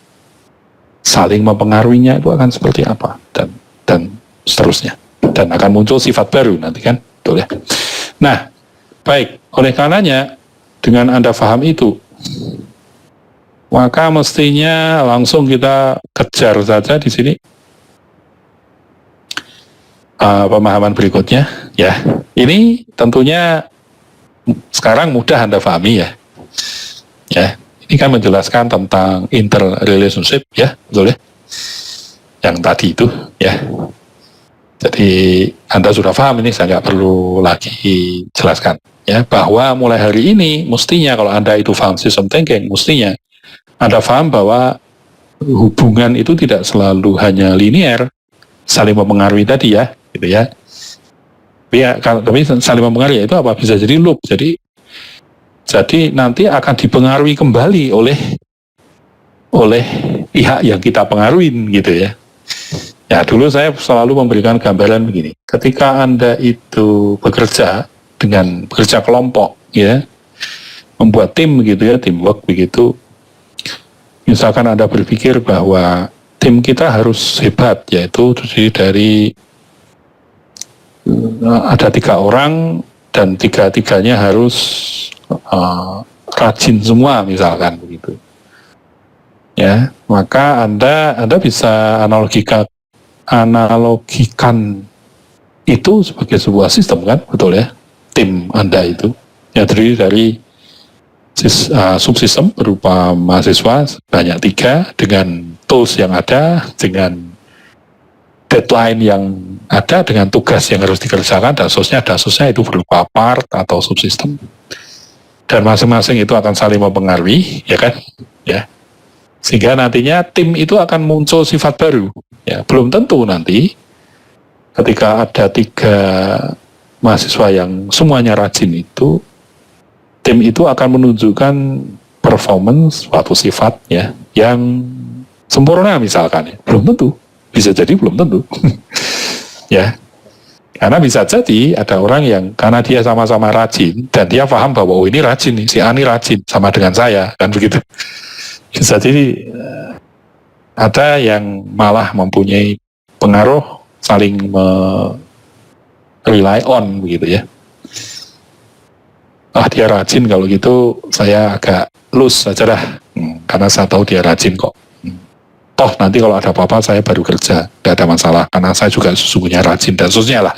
saling mempengaruhinya itu akan seperti apa, dan seterusnya. Dan akan muncul sifat baru nanti kan, betul ya. Nah, baik, oleh karenanya dengan Anda paham itu, maka mestinya langsung kita kejar saja di sini pemahaman berikutnya ya. Ini tentunya sekarang mudah Anda pahami ya. Ya, ini kan menjelaskan tentang interrelationship ya, betul ya. Yang tadi itu ya. Jadi Anda sudah paham ini, saya nggak perlu lagi jelaskan ya, bahwa mulai hari ini mestinya kalau Anda itu paham system thinking, mestinya Anda paham bahwa hubungan itu tidak selalu hanya linear, saling mempengaruhi tadi ya, gitu ya. Tapi saling mempengaruhi itu apa? Bisa jadi loop. Jadi nanti akan dipengaruhi kembali oleh pihak yang kita pengaruhin gitu ya. Ya dulu saya selalu memberikan gambaran begini. Ketika Anda itu bekerja kelompok ya, membuat tim gitu ya, teamwork begitu. Misalkan Anda berpikir bahwa tim kita harus hebat, yaitu terdiri dari ada 3 orang dan tiga-tiganya harus rajin semua misalkan begitu. Ya, maka Anda bisa analogikan itu sebagai sebuah sistem kan, betul ya? Tim Anda itu ya terdiri dari subsistem berupa mahasiswa banyak 3 dengan tools yang ada, dengan deadline yang ada, dengan tugas yang harus dikerjakan, dasosnya itu berupa part atau subsistem, dan masing-masing itu akan saling mempengaruhi, ya kan, ya, sehingga nantinya tim itu akan muncul sifat baru, ya, belum tentu nanti ketika ada 3 mahasiswa yang semuanya rajin itu, tim itu akan menunjukkan performance suatu sifat ya yang sempurna misalkan, ya, belum tentu. Bisa jadi belum tentu. Ya. Karena bisa jadi ada orang yang karena dia sama-sama rajin dan dia paham bahwa ini rajin nih, si Ani rajin sama dengan saya, kan begitu. Bisa jadi ada yang malah mempunyai pengaruh saling rely on begitu ya. Dia rajin, kalau gitu saya agak loose saja dah, karena saya tahu dia rajin kok. Toh nanti kalau ada apa-apa saya baru kerja, tidak ada masalah, karena saya juga sesungguhnya rajin dan seterusnya lah.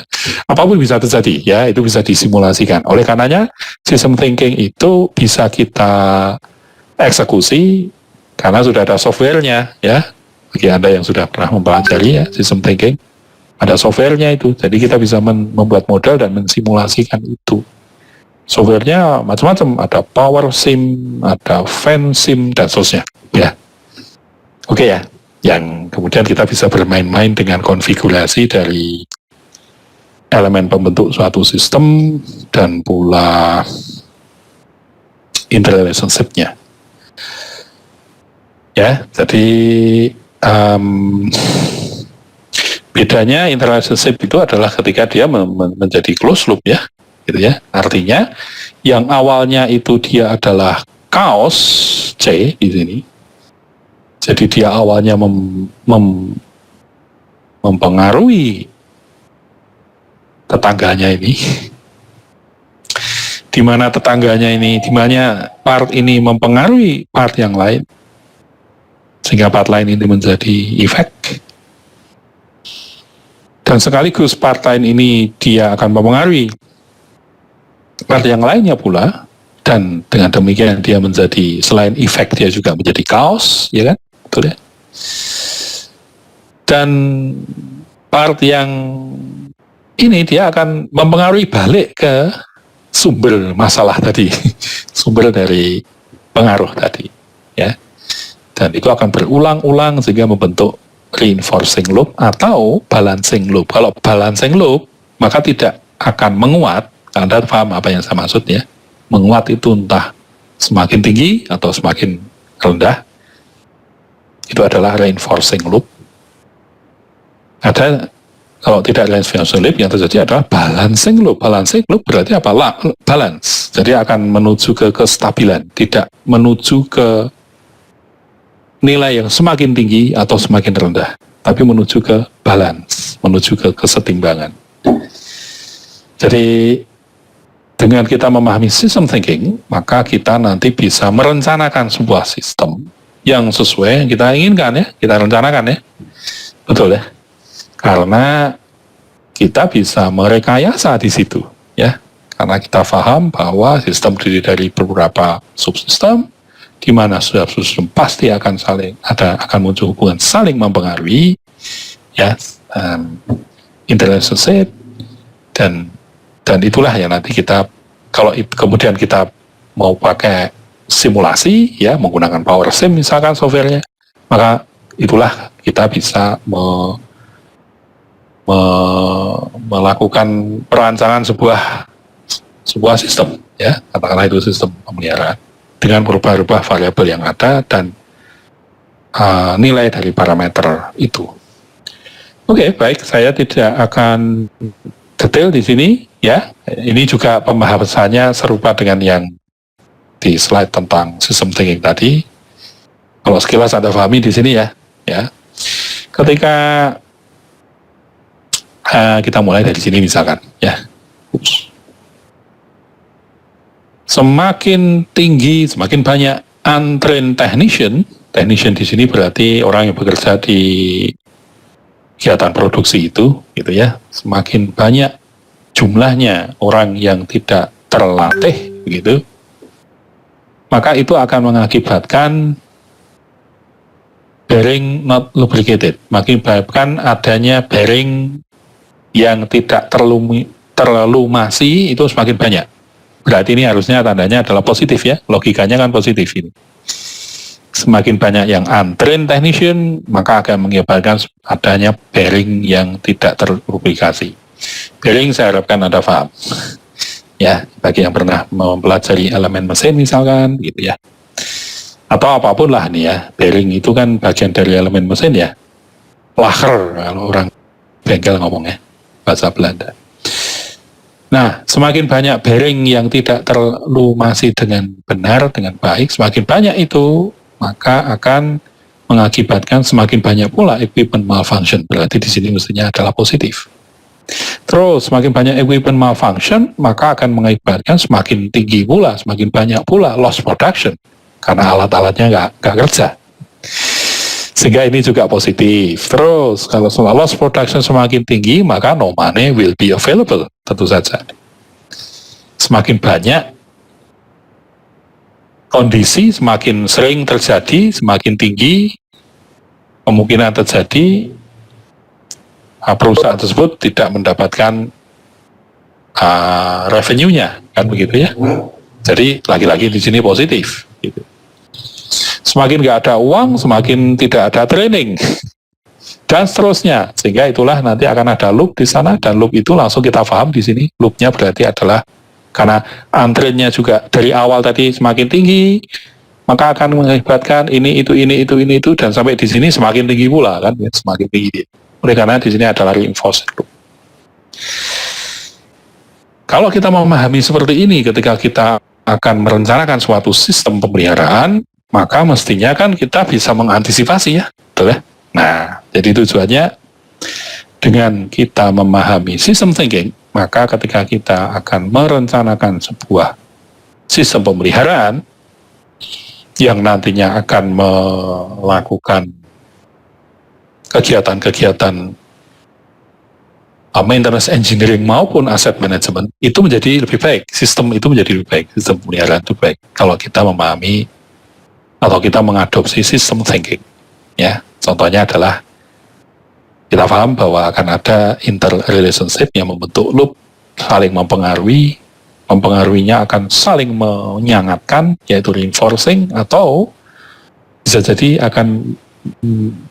Apapun bisa terjadi, ya itu bisa disimulasikan. Oleh karenanya system thinking itu bisa kita eksekusi karena sudah ada softwarenya, ya. Bagi Anda yang sudah pernah mempelajari ya system thinking, ada softwarenya itu. Jadi kita bisa membuat model dan mensimulasikan itu. Softwarenya macam-macam, ada Power Sim, ada Fan Sim dan seterusnya, ya. Oke ya, yang kemudian kita bisa bermain-main dengan konfigurasi dari elemen pembentuk suatu sistem dan pula interrelationship-nya. Ya, jadi bedanya interrelationship itu adalah ketika dia menjadi closed loop ya, gitu ya. Artinya yang awalnya itu dia adalah chaos C di sini. Jadi dia awalnya mempengaruhi tetangganya ini, di mana tetangganya ini, di mana part ini mempengaruhi part yang lain, sehingga part lain ini menjadi efek. Dan sekaligus part lain ini dia akan mempengaruhi part yang lainnya pula, dan dengan demikian dia menjadi, selain efek dia juga menjadi chaos, ya kan? Betul ya. Dan part yang ini dia akan mempengaruhi balik ke sumber masalah tadi, sumber dari pengaruh tadi, ya. Dan itu akan berulang-ulang sehingga membentuk reinforcing loop atau balancing loop. Kalau balancing loop maka tidak akan menguat. Anda paham apa yang saya maksud ya? Menguat itu entah semakin tinggi atau semakin rendah. Itu adalah reinforcing loop. Ada, kalau tidak reinforcing loop, yang terjadi adalah balancing loop. Balancing loop berarti apa? Balance. Jadi akan menuju ke kestabilan, tidak menuju ke nilai yang semakin tinggi atau semakin rendah, tapi menuju ke balance, menuju ke kesetimbangan. Jadi dengan kita memahami system thinking, maka kita nanti bisa merencanakan sebuah sistem yang sesuai yang kita inginkan ya, kita rencanakan ya, betul ya, karena kita bisa merekayasa di situ ya, karena kita paham bahwa sistem terdiri dari beberapa subsistem, di mana subsistem pasti akan akan muncul hubungan saling mempengaruhi ya, interrelationship, dan itulah yang nanti kita, kalau kemudian kita mau pakai simulasi ya, menggunakan Power Sim misalkan softwarenya, maka itulah kita bisa melakukan perancangan sebuah sistem, ya, katakanlah itu sistem pemeliharaan dengan berubah-ubah variabel yang ada dan nilai dari parameter itu. Oke, baik, saya tidak akan detail di sini, ya. Ini juga pembahasannya serupa dengan yang di slide tentang system thinking tadi. Kalau sekilas Anda pahami di sini, ya. Ketika kita mulai dari sini misalkan, ya. Semakin tinggi, semakin banyak untrained technician di sini berarti orang yang bekerja di kegiatan produksi itu, gitu ya. Semakin banyak jumlahnya orang yang tidak terlatih, begitu, maka itu akan mengakibatkan bearing not lubricated, mengakibatkan adanya bearing yang tidak terlalu masih itu semakin banyak. Berarti ini harusnya tandanya adalah positif, ya, logikanya kan positif ini. Semakin banyak yang untrained technician, maka akan mengakibatkan adanya bearing yang tidak terlubrikasi. Bearing saya harapkan Anda paham, ya, bagi yang pernah mempelajari elemen mesin misalkan, gitu ya, atau apapun lah nih, ya. Bearing itu kan bagian dari elemen mesin, ya, lacher kalau orang bengkel ngomongnya, bahasa Belanda. Nah, semakin banyak bearing yang tidak terlumasi dengan benar, dengan baik, semakin banyak itu, maka akan mengakibatkan semakin banyak pula equipment malfunction. Berarti di sini mestinya adalah positif. Terus, semakin banyak equipment malfunction, maka akan mengakibatkan semakin tinggi pula, semakin banyak pula loss production. Karena alat-alatnya nggak kerja. Sehingga ini juga positif. Terus, kalau loss production semakin tinggi, maka no money will be available. Tentu saja. Semakin banyak kondisi, semakin sering terjadi, semakin tinggi kemungkinan terjadi perusahaan tersebut tidak mendapatkan revenue-nya, kan begitu, ya. Jadi lagi-lagi di sini positif. Gitu. Semakin nggak ada uang, semakin tidak ada training. Dan seterusnya, sehingga itulah nanti akan ada loop di sana, dan loop itu langsung kita paham di sini. Loopnya berarti adalah karena antriannya juga dari awal tadi semakin tinggi, maka akan mengakibatkan ini itu, dan sampai di sini semakin tinggi pula, kan, ya, semakin tinggi. Oleh karena di sini adalah reinforced loop. Kalau kita memahami seperti ini, ketika kita akan merencanakan suatu sistem pemeliharaan, maka mestinya kan kita bisa mengantisipasi, ya, betul, ya. Nah, jadi tujuannya dengan kita memahami system thinking, maka ketika kita akan merencanakan sebuah sistem pemeliharaan yang nantinya akan melakukan kegiatan-kegiatan maintenance engineering maupun asset management, itu menjadi lebih baik. Sistem itu menjadi lebih baik, sistem pemeliharaan itu baik kalau kita memahami atau kita mengadopsi system thinking, ya. Contohnya adalah kita paham bahwa akan ada interrelationship yang membentuk loop, saling mempengaruhinya akan saling menyangatkan, yaitu reinforcing, atau bisa jadi akan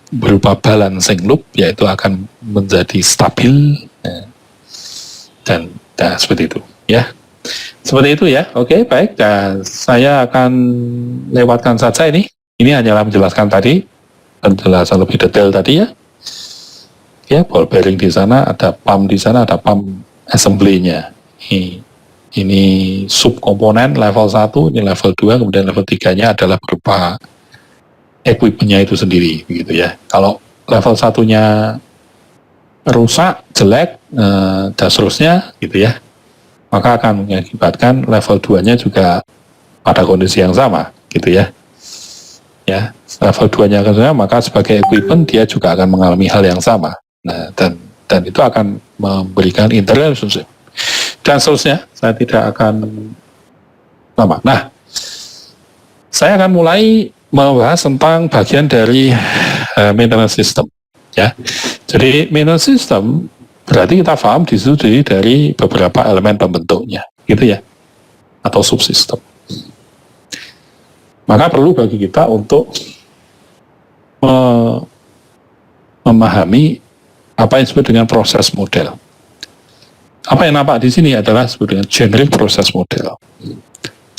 berupa balancing loop, yaitu akan menjadi stabil, ya. Dan seperti itu, ya. Seperti itu, ya. Oke, baik. Dan saya akan lewatkan saja ini. Ini hanyalah menjelaskan tadi, penjelasan lebih detail tadi, ya. Ya, ball bearing di sana, ada pump di sana, ada pump assembly-nya. Ini subkomponen level 1, ini level 2, kemudian level 3-nya adalah berupa equipment-nya itu sendiri, begitu, ya. Kalau level 1-nya rusak, jelek, dan seterusnya, gitu, ya, maka akan mengakibatkan level 2-nya juga pada kondisi yang sama, gitu, ya. Ya, level 2-nya akan sama, maka sebagai equipment dia juga akan mengalami hal yang sama. Nah, dan itu akan memberikan interrelationship. Dan seterusnya, saya tidak akan lama. Nah, saya akan mulai membahas tentang bagian dari maintenance system, ya. Jadi maintenance system berarti kita paham disusun dari beberapa elemen pembentuknya, gitu, ya, atau subsistem. Maka perlu bagi kita untuk memahami apa yang disebut dengan proses model. Apa yang nampak di sini adalah disebut dengan generic proses model.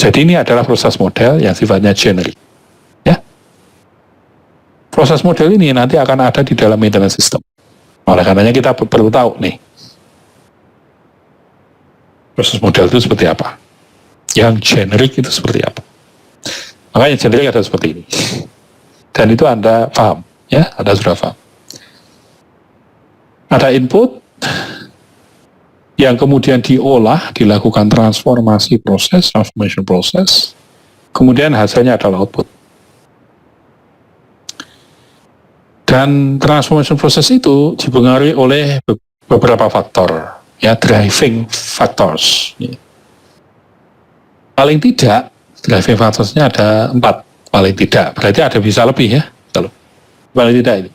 Jadi ini adalah proses model yang sifatnya generic. Ya. Proses model ini nanti akan ada di dalam maintenance system. Oleh karenanya kita perlu tahu nih, proses model itu seperti apa. Yang generic itu seperti apa. Makanya generic ada seperti ini. Dan itu Anda paham, ya, Anda sudah paham. Ada input yang kemudian diolah, dilakukan transformation proses, kemudian hasilnya adalah output. Dan transformation proses itu dipengaruhi oleh beberapa faktor, ya, driving factors. Ya. Paling tidak, driving factorsnya ada 4, paling tidak, berarti ada bisa lebih, ya, paling tidak ini.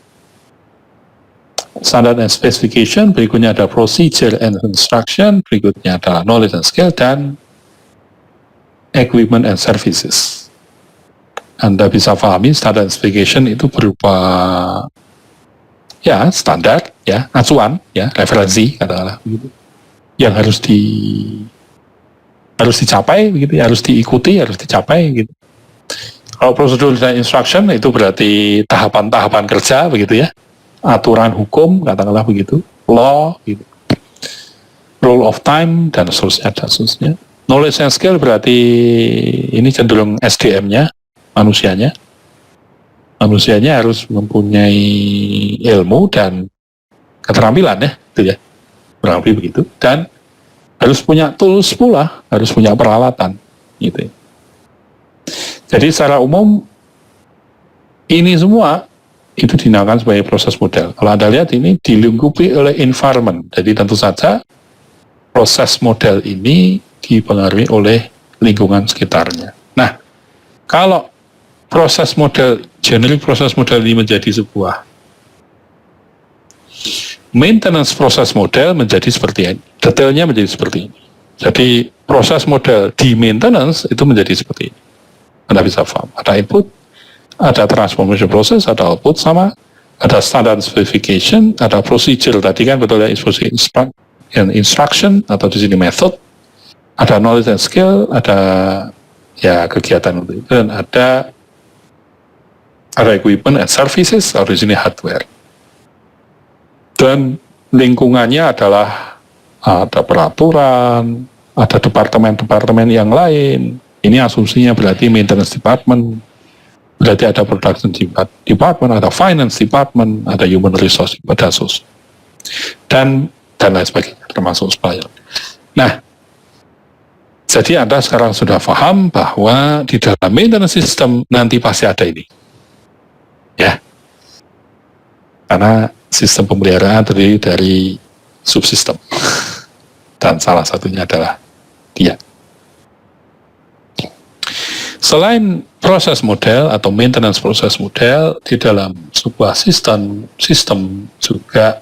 Standard and specification, berikutnya ada procedure and instruction, berikutnya adalah knowledge and skill, dan equipment and services. Anda bisa pahami standard and specification itu berupa ya standar, ya acuan, ya referensi katakanlah begitu, yang harus dicapai begitu, harus diikuti, harus dicapai gitu. Kalau prosedur dan instruction itu berarti tahapan-tahapan kerja begitu ya. Aturan hukum, katakanlah begitu, law, gitu. Rule of time, dan seterusnya. Knowledge and skill berarti ini cenderung SDM-nya, manusianya. Manusianya harus mempunyai ilmu dan keterampilan, ya, gitu ya. Kurang lebih begitu. Dan harus punya tools pula, harus punya peralatan, gitu ya. Jadi secara umum, ini semua itu dinamakan sebagai proses model. Kalau Anda lihat ini dilingkupi oleh environment. Jadi tentu saja proses model ini dipengaruhi oleh lingkungan sekitarnya. Nah, kalau proses model, generic proses model ini menjadi sebuah maintenance proses model menjadi seperti ini. Detailnya menjadi seperti ini. Jadi proses model di maintenance itu menjadi seperti ini. Anda bisa paham. Ada input, ada transformation process, ada output sama, ada standard specification, ada procedure tadi kan betul ya, instruction atau di sini method, ada knowledge and skill, ada ya kegiatan itu, dan ada equipment and services atau di sini hardware. Dan lingkungannya adalah ada peraturan, ada departemen-departemen yang lain. Ini asumsinya berarti maintenance department. Berarti ada production department, ada finance department, ada human resource, ada sos, dan lain sebagainya, termasuk supplier. Nah, jadi Anda sekarang sudah paham bahwa di dalam maintenance system nanti pasti ada ini, ya, karena sistem pemeliharaan terdiri dari subsistem, dan salah satunya adalah dia. Selain proses model atau maintenance proses model, di dalam sebuah sistem juga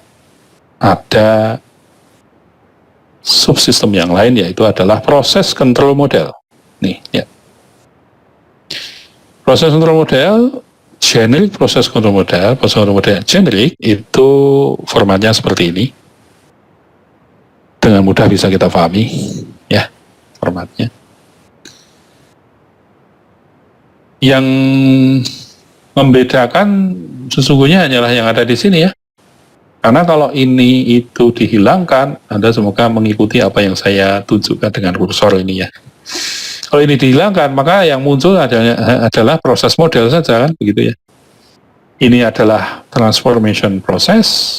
ada subsistem yang lain, yaitu adalah proses control model. Nih, ya. Proses control model, generic proses control model generic itu formatnya seperti ini. Dengan mudah bisa kita pahami, ya, formatnya. Yang membedakan sesungguhnya hanyalah yang ada di sini, ya. Karena kalau ini itu dihilangkan, Anda semoga mengikuti apa yang saya tunjukkan dengan kursor ini, ya. Kalau ini dihilangkan, maka yang muncul adalah proses model saja, kan, begitu ya. Ini adalah transformation process,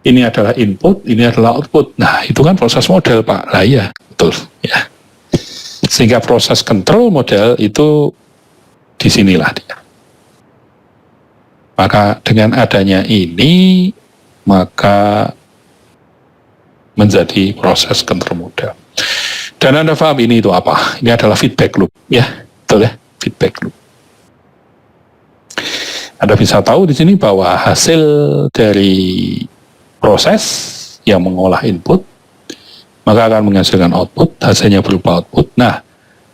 ini adalah input, ini adalah output. Nah, itu kan proses model, Pak. Lah iya, betul, ya. Sehingga proses control model itu disinilah dia. Maka dengan adanya ini, maka menjadi proses control model. Dan Anda paham ini itu apa? Ini adalah feedback loop, ya, betul ya, feedback loop. Anda bisa tahu di sini bahwa hasil dari proses yang mengolah input, maka akan menghasilkan output, hasilnya berupa output. Nah,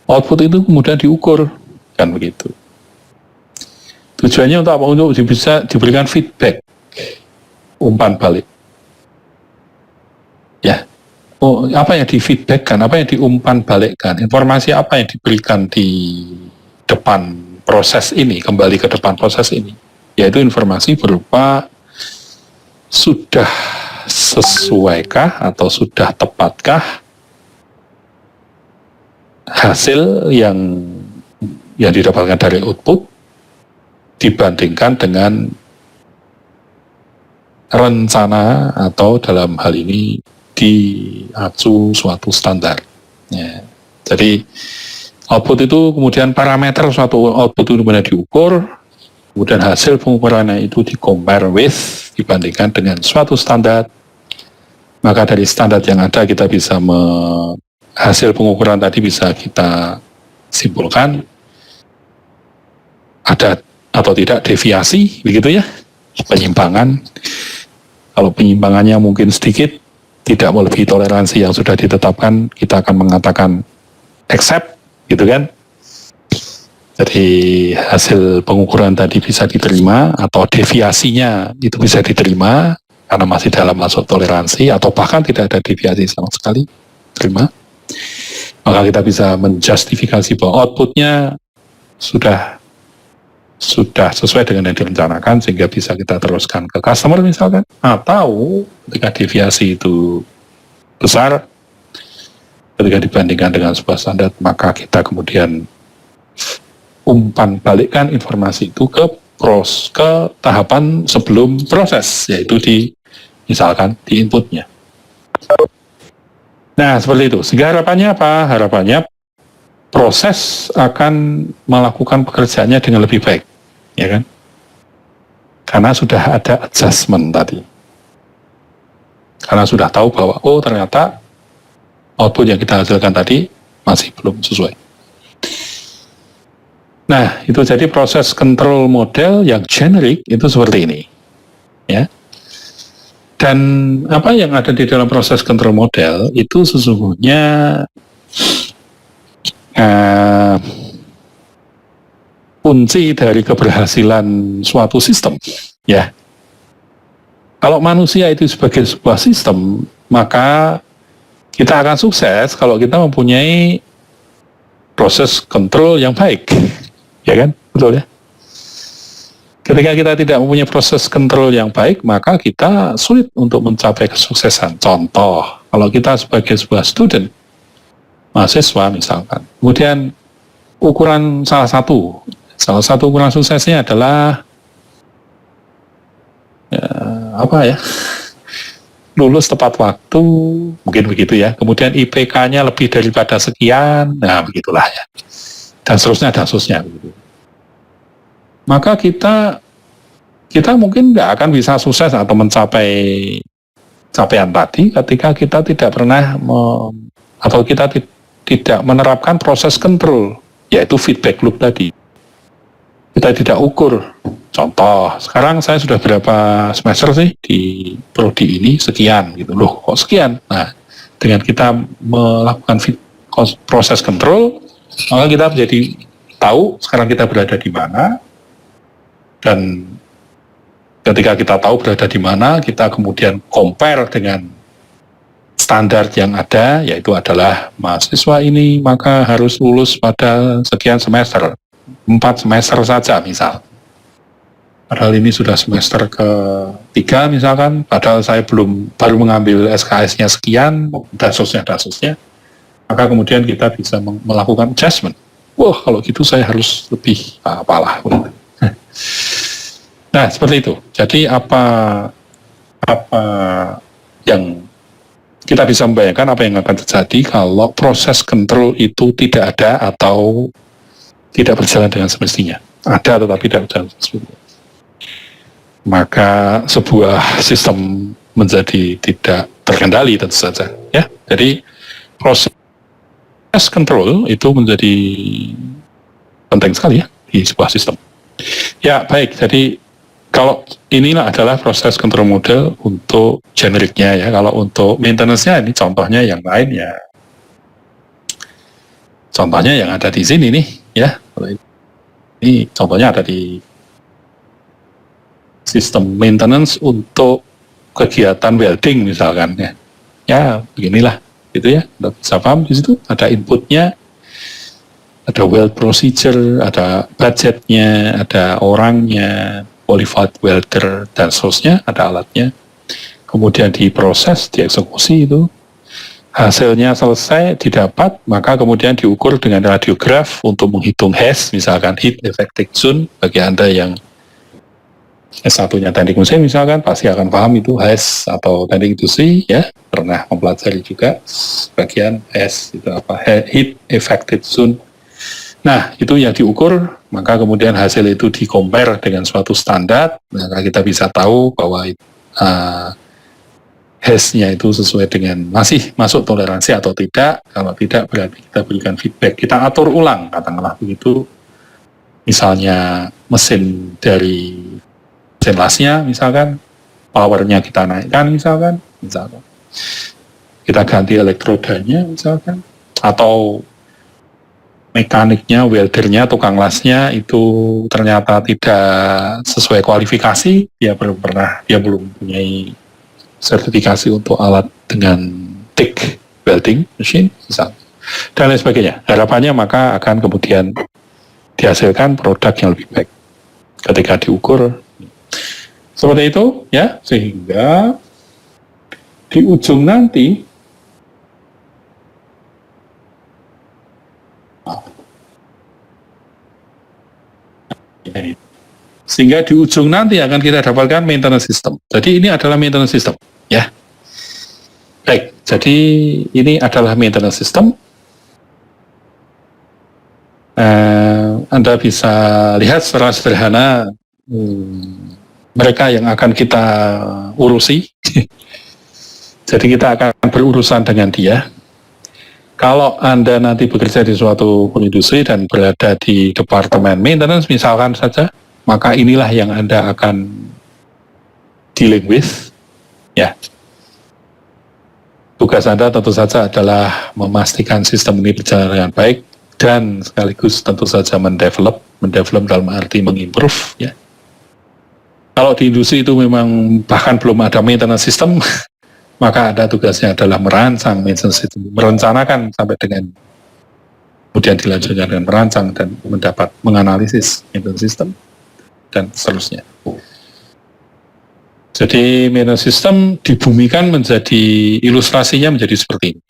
output itu kemudian diukur, kan begitu. Tujuannya untuk apa? Untuk bisa diberikan feedback umpan balik. Ya, apa yang di-feedbackkan, apa yang diumpan balikkan, informasi apa yang diberikan di depan proses ini, kembali ke depan proses ini, yaitu informasi berupa sudah sesuaikah atau sudah tepatkah hasil yang didapatkan dari output dibandingkan dengan rencana atau dalam hal ini diacu suatu standar. Ya. Jadi output itu kemudian parameter suatu output itu kemudian diukur, kemudian hasil pengukurannya itu di-compare with, dibandingkan dengan suatu standar. Maka dari standar yang ada kita bisa hasil pengukuran tadi bisa kita simpulkan ada atau tidak deviasi, begitu ya, penyimpangan. Kalau penyimpangannya mungkin sedikit, tidak melebihi toleransi yang sudah ditetapkan, kita akan mengatakan accept, gitu kan. Jadi hasil pengukuran tadi bisa diterima, atau deviasinya itu bisa diterima karena masih dalam masuk toleransi, atau bahkan tidak ada deviasi sama sekali, terima. Maka kita bisa menjustifikasi bahwa outputnya sudah sesuai dengan yang direncanakan, sehingga bisa kita teruskan ke customer misalkan. Atau ketika deviasi itu besar, ketika dibandingkan dengan sebuah standar, maka kita kemudian umpan balikkan informasi itu ke tahapan sebelum proses, yaitu misalkan di inputnya. Nah, seperti itu. Sehingga harapannya apa? Harapannya proses akan melakukan pekerjaannya dengan lebih baik, ya kan? Karena sudah ada adjustment tadi. Karena sudah tahu bahwa, ternyata output yang kita hasilkan tadi masih belum sesuai. Nah, itu jadi proses control model yang generic itu seperti ini, ya. Dan apa yang ada di dalam proses control model itu sesungguhnya kunci dari keberhasilan suatu sistem, ya. Kalau manusia itu sebagai sebuah sistem, maka kita akan sukses kalau kita mempunyai proses kontrol yang baik, ya kan, betul ya. Ketika kita tidak mempunyai proses kontrol yang baik, maka kita sulit untuk mencapai kesuksesan. Contoh, kalau kita sebagai sebuah student, mahasiswa misalkan, kemudian ukuran salah satu ukuran suksesnya adalah lulus tepat waktu, mungkin begitu ya. Kemudian IPK-nya lebih daripada sekian, nah begitulah ya. Dan seterusnya. Maka kita mungkin nggak akan bisa sukses atau mencapai capaian tadi ketika kita tidak pernah atau kita tidak menerapkan proses kontrol, yaitu feedback loop tadi. Kita tidak ukur. Contoh, sekarang saya sudah berapa semester sih di prodi ini, sekian gitu. Loh, kok sekian? Nah, dengan kita melakukan proses kontrol, maka kita menjadi tahu sekarang kita berada di mana, dan ketika kita tahu berada di mana, kita kemudian compare dengan standar yang ada, yaitu adalah mahasiswa ini maka harus lulus pada sekian semester, 4 semester saja misal. Padahal ini sudah semester ke-3 misalkan, padahal saya baru mengambil SKS-nya sekian, dasusnya. Maka kemudian kita bisa melakukan adjustment. Wah, kalau gitu saya harus lebih apalah. Nah, seperti itu. Jadi apa yang kita bisa membayangkan apa yang akan terjadi kalau proses kontrol itu tidak ada atau tidak berjalan dengan semestinya. Ada tetapi tidak berjalan semestinya. Maka sebuah sistem menjadi tidak terkendali tentu saja. Ya, jadi proses kontrol itu menjadi penting sekali ya di sebuah sistem. Ya, baik. Jadi kalau inilah adalah proses control model untuk generiknya ya. Kalau untuk maintenance-nya ini contohnya yang lain ya. Contohnya yang ada di sini nih ya. Ini contohnya ada di sistem maintenance untuk kegiatan welding misalkan ya. Ya, beginilah gitu ya. Anda bisa paham di situ ada inputnya, ada weld procedure, ada budgetnya, ada orangnya, qualified welder dan seterusnya, ada alatnya. Kemudian diproses, dieksekusi itu. Hasilnya selesai, didapat, maka kemudian diukur dengan radiograf untuk menghitung HES, misalkan Heat Effective Zone. Bagi Anda yang S1-nya teknik mesin misalkan, pasti akan paham itu HES atau teknik industri, ya. Pernah mempelajari juga bagian HES, itu apa, Heat Effective Zone. Nah, itu yang diukur, maka kemudian hasil itu di-compare dengan suatu standar, maka kita bisa tahu bahwa HES-nya itu sesuai dengan masih masuk toleransi atau tidak. Kalau tidak, berarti kita berikan feedback. Kita atur ulang, katakanlah begitu. Misalnya mesin dari mesin lasnya, misalkan, powernya kita naikkan, misalkan. Kita ganti elektrodanya, misalkan. Atau mekaniknya, weldernya, tukang lasnya itu ternyata tidak sesuai kualifikasi. Dia belum mempunyai sertifikasi untuk alat dengan TIG welding machine misalnya, dan lain sebagainya. Harapannya maka akan kemudian dihasilkan produk yang lebih baik ketika diukur seperti itu ya, sehingga di ujung nanti akan kita dapatkan maintenance system. Jadi ini adalah maintenance system, ya. Baik, jadi ini adalah maintenance system. Anda bisa lihat secara sederhana mereka yang akan kita urusi. Jadi kita akan berurusan dengan dia. Kalau Anda nanti bekerja di suatu industri dan berada di departemen maintenance misalkan saja, maka inilah yang Anda akan dealing with, ya. Tugas Anda tentu saja adalah memastikan sistem ini berjalan dengan baik dan sekaligus tentu saja mendevelop dalam arti mengimprove, ya. Kalau di industri itu memang bahkan belum ada maintenance system, maka Anda tugasnya adalah merancang maintenance system, merencanakan sampai dengan kemudian dilanjutkan dengan merancang dan menganalisis maintenance system dan seterusnya. Jadi maintenance system dibumikan menjadi ilustrasinya menjadi seperti ini.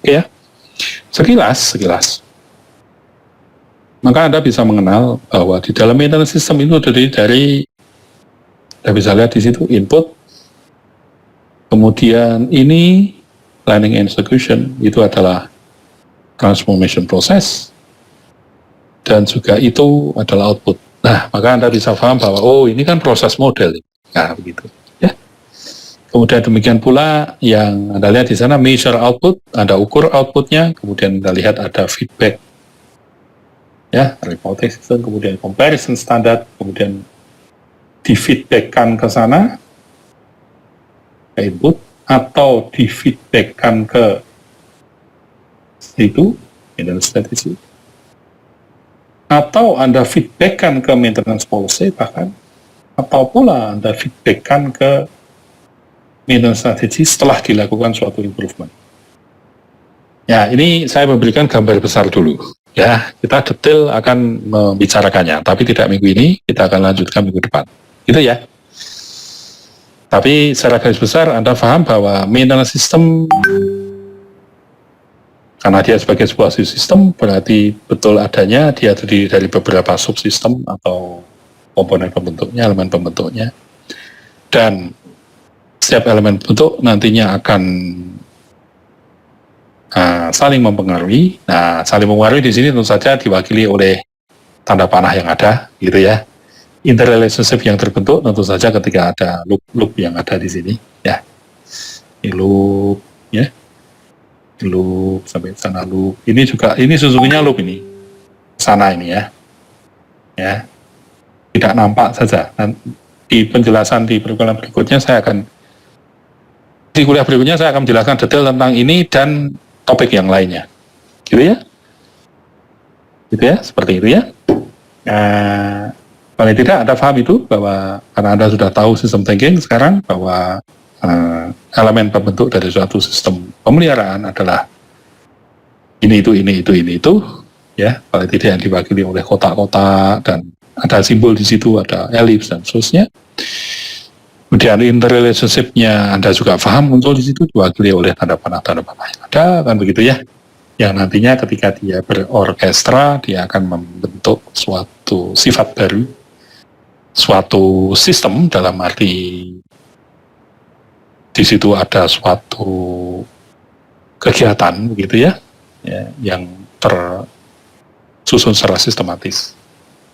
Oke ya, sekilas. Maka Anda bisa mengenal bahwa di dalam maintenance system itu terdiri dari, Anda bisa lihat di situ input, kemudian ini planning and execution, itu adalah transformation process, dan juga itu adalah output. Nah, maka Anda bisa paham bahwa, oh ini kan proses model. Nah, begitu. Ya. Kemudian demikian pula yang Anda lihat di sana, measure output, Anda ukur outputnya, kemudian Anda lihat ada feedback. Ya, reporting system, kemudian comparison standard, kemudian di-feedbackkan ke sana, ke input, atau di-feedbackkan ke situ, maintenance strategy, atau Anda feedbackkan ke maintenance policy bahkan, atau pula Anda feedbackkan ke maintenance strategy setelah dilakukan suatu improvement. Ya, ini saya memberikan gambar besar dulu. Ya, kita detail akan membicarakannya, tapi tidak minggu ini, kita akan lanjutkan minggu depan. Gitu ya. Tapi secara garis besar Anda paham bahwa maintenance system, karena dia sebagai sebuah sistem, berarti betul adanya dia terdiri dari beberapa subsistem atau komponen pembentuknya, elemen pembentuknya. Dan setiap elemen bentuk nantinya akan saling mempengaruhi. Nah, saling mempengaruhi di sini tentu saja diwakili oleh tanda panah yang ada, gitu ya. Interrelationship yang terbentuk tentu saja ketika ada loop yang ada di sini, ya. Ini loop, ya. Loop sampai sana loop. Ini juga, ini sesungguhnya loop ini. Sana ini ya. Ya. Tidak nampak saja. Dan di penjelasan di perkuliahan berikutnya di kuliah berikutnya saya akan menjelaskan detail tentang ini dan topik yang lainnya. Gitu ya. Gitu ya, seperti itu ya. Paling tidak Anda paham itu, bahwa karena Anda sudah tahu sistem thinking sekarang, bahwa elemen pembentuk dari suatu sistem pemeliharaan adalah ini itu, ya, paling tidak yang diwakili oleh kotak-kotak, dan ada simbol di situ, ada elips dan seterusnya. Kemudian interrelationship-nya Anda juga paham, muncul di situ, diwakili oleh tanda panah yang ada, kan begitu ya. Yang nantinya ketika dia berorkestra, dia akan membentuk suatu sifat baru, suatu sistem, dalam arti di situ ada suatu kegiatan begitu ya, yang tersusun secara sistematis,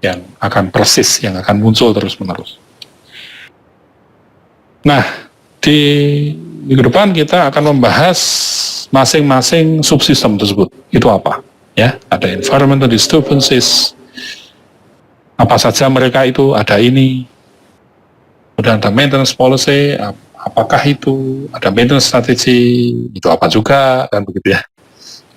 yang akan persis, yang akan muncul terus-menerus. Nah, di minggu depan kita akan membahas masing-masing subsistem tersebut. Itu apa? Ya, ada environmental disturbances, apa saja mereka itu, ada ini. Kemudian ada maintenance policy, apakah itu, ada maintenance strategy, itu apa juga, kan begitu ya.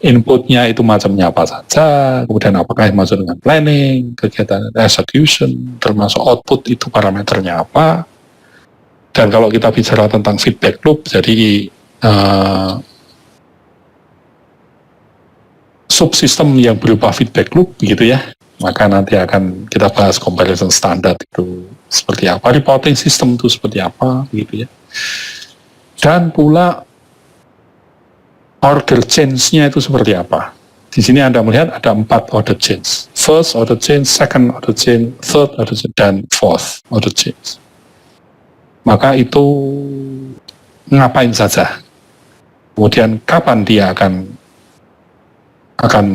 Inputnya itu macamnya apa saja, kemudian apakah masuk dengan planning, kegiatan execution, termasuk output itu parameternya apa. Dan kalau kita bicara tentang feedback loop, jadi subsistem yang berupa feedback loop begitu ya, maka nanti akan kita bahas comparison standard itu seperti apa, reporting system itu seperti apa begitu ya, dan pula order change-nya itu seperti apa. Di sini Anda melihat ada 4 order change, first order change, second order change, third order change, dan fourth order change. Maka itu ngapain saja, kemudian kapan dia akan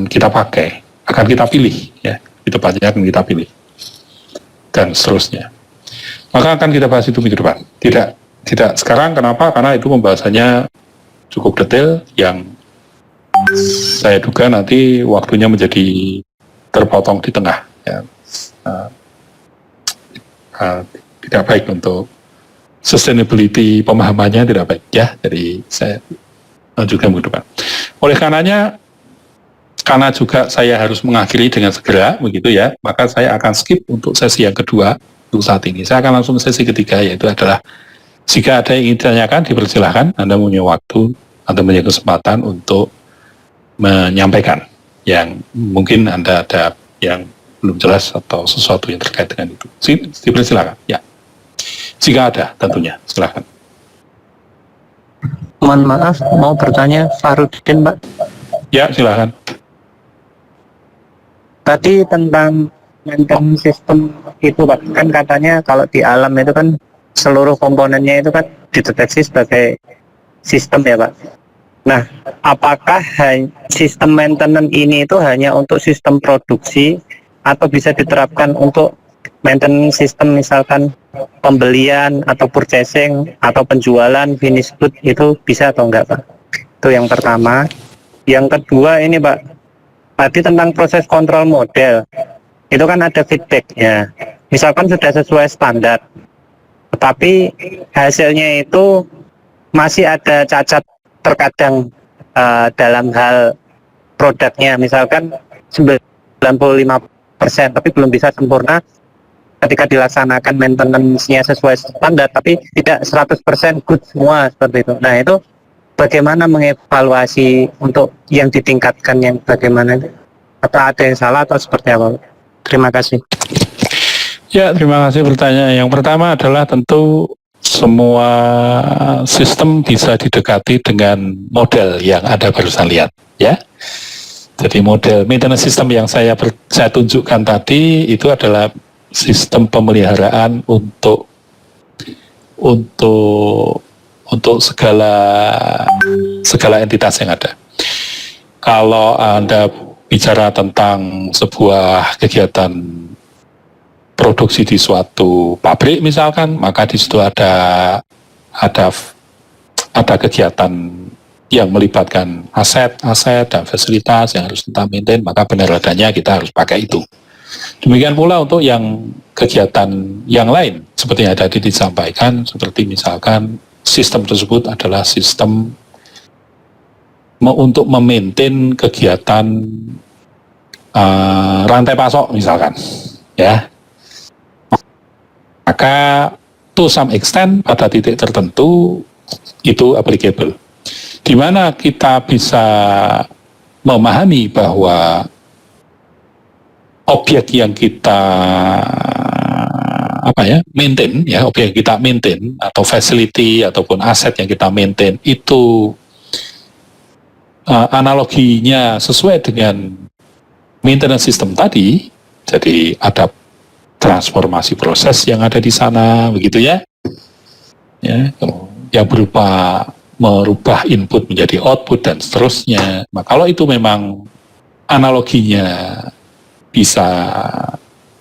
kita pakai, akan kita pilih ya, itu banyak akan kita pilih, dan seterusnya. Maka akan kita bahas itu minggu depan. Tidak sekarang. Kenapa? Karena itu pembahasannya cukup detail, yang saya duga nanti waktunya menjadi terpotong di tengah ya. Tidak baik untuk sustainability pemahamannya, tidak baik ya. Jadi saya juga minggu depan. Oleh karenanya, karena juga saya harus mengakhiri dengan segera begitu ya, maka saya akan skip untuk sesi yang kedua untuk saat ini. Saya akan langsung sesi ketiga, yaitu adalah jika ada yang ingin ditanyakan, dipersilahkan. Anda punya waktu, Anda punya kesempatan untuk menyampaikan yang mungkin Anda ada yang belum jelas atau sesuatu yang terkait dengan itu. Dipersilahkan ya, jika ada tentunya, silahkan. Mohon maaf, mau bertanya, Farudin, Pak. Ya, silahkan. Tadi tentang maintenance system itu, Pak, kan katanya kalau di alam itu kan seluruh komponennya itu kan dideteksi sebagai sistem ya, Pak. Nah, apakah sistem maintenance ini itu hanya untuk sistem produksi atau bisa diterapkan untuk maintenance system, misalkan pembelian atau purchasing atau penjualan finish good, itu bisa atau enggak, Pak? Itu yang pertama. Yang kedua ini, Pak, tadi tentang proses kontrol model, itu kan ada feedbacknya. Misalkan sudah sesuai standar, tetapi hasilnya itu masih ada cacat terkadang dalam hal produknya, misalkan 95%, tapi belum bisa sempurna ketika dilaksanakan maintenance-nya sesuai standar, tapi tidak 100% good semua seperti itu. Nah, itu bagaimana mengevaluasi untuk yang ditingkatkan, yang bagaimana? Atau ada yang salah atau seperti apa? Terima kasih. Ya, terima kasih pertanyaan. Yang pertama adalah tentu semua sistem bisa didekati dengan model yang Anda barusan lihat, ya. Jadi model maintenance system yang saya tunjukkan tadi itu adalah sistem pemeliharaan untuk segala entitas yang ada. Kalau Anda bicara tentang sebuah kegiatan produksi di suatu pabrik misalkan, maka di situ ada kegiatan yang melibatkan aset dan fasilitas yang harus kita maintain, maka benar adanya kita harus pakai itu. Demikian pula untuk yang kegiatan yang lain seperti yang tadi disampaikan, seperti misalkan sistem tersebut adalah sistem untuk memaintain kegiatan rantai pasok misalkan, ya. maka to some extent pada titik tertentu itu applicable. Di mana kita bisa memahami bahwa objek yang kita maintain, objek yang kita maintain atau facility ataupun aset yang kita maintain itu analoginya sesuai dengan maintenance system tadi. Jadi ada transformasi proses yang ada di sana, begitu ya, yang berupa merubah input menjadi output dan seterusnya. Nah, kalau itu memang analoginya bisa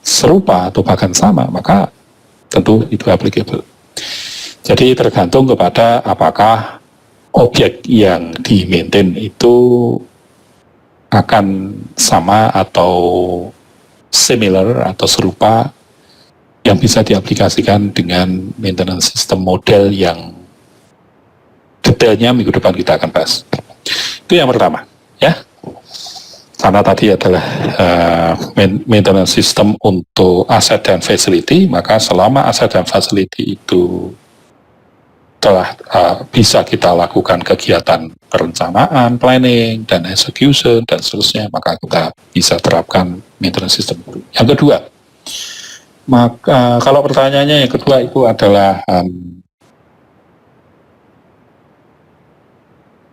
serupa atau bahkan sama, maka tentu itu applicable. Jadi tergantung kepada apakah objek yang di-maintain itu akan sama atau similar atau serupa yang bisa diaplikasikan dengan maintenance system model yang detailnya minggu depan kita akan bahas. Itu yang pertama, ya. Karena tadi adalah maintenance system untuk aset dan facility, maka selama aset dan facility itu telah bisa kita lakukan kegiatan perencanaan, planning, dan execution, dan seterusnya, maka kita bisa terapkan maintenance system. Yang kedua, maka kalau pertanyaannya yang kedua itu adalah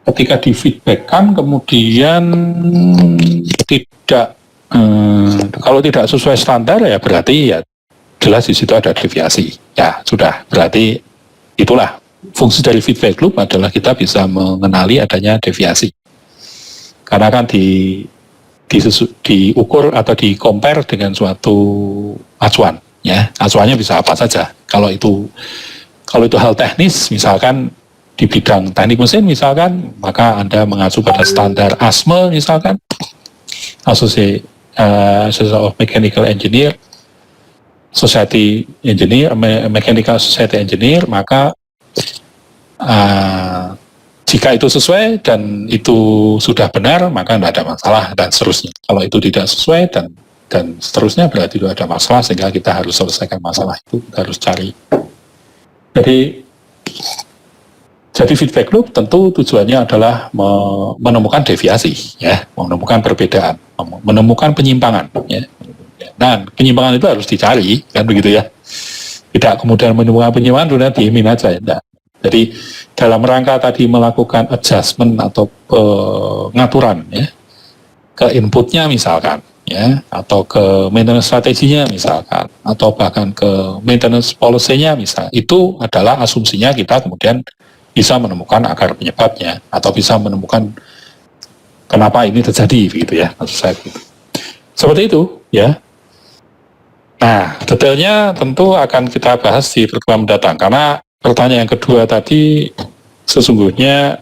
ketika di-feedbackkan kemudian tidak kalau tidak sesuai standar, ya berarti ya jelas di situ ada deviasi. Ya sudah, berarti itulah fungsi dari feedback loop adalah kita bisa mengenali adanya deviasi. Karena kan diukur atau di-compare dengan suatu acuan, ya. Acuannya bisa apa saja. Kalau itu hal teknis, misalkan di bidang teknik mesin misalkan, maka Anda mengacu pada standar ASME misalkan, Association of Mechanical Engineer, Society Engineer, Mechanical Society Engineer, maka jika itu sesuai dan itu sudah benar, maka tidak ada masalah dan seterusnya. Kalau itu tidak sesuai dan seterusnya, berarti itu ada masalah, sehingga kita harus selesaikan masalah itu, kita harus cari. Jadi feedback loop tentu tujuannya adalah menemukan deviasi, ya, menemukan perbedaan, menemukan penyimpangan, ya. Dan penyimpangan itu harus dicari, kan begitu ya. Tidak kemudian menemukan penyimpangan sudah diemin aja, ya. Jadi dalam rangka tadi melakukan adjustment atau pengaturan, ya, ke inputnya misalkan, ya, atau ke maintenance strateginya misalkan, atau bahkan ke maintenance policy-nya misalkan, itu adalah asumsinya kita kemudian bisa menemukan akar penyebabnya atau bisa menemukan kenapa ini terjadi, begitu ya, maksud saya begitu. Seperti itu, ya. Nah, detailnya tentu akan kita bahas di pertemuan mendatang, karena pertanyaan yang kedua tadi sesungguhnya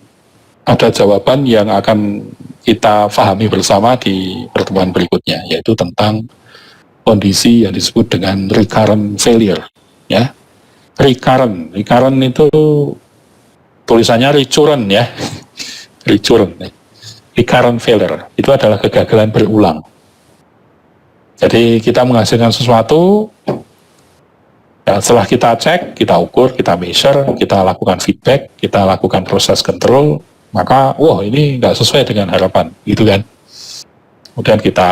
ada jawaban yang akan kita pahami bersama di pertemuan berikutnya, yaitu tentang kondisi yang disebut dengan recurrent failure, ya. Recurrent itu tulisannya recurrent, ya. Recurrent failure itu adalah kegagalan berulang. Jadi kita menghasilkan sesuatu, ya, setelah kita cek, kita ukur, kita measure, kita lakukan feedback, kita lakukan proses control, maka ini nggak sesuai dengan harapan, gitu kan. Kemudian kita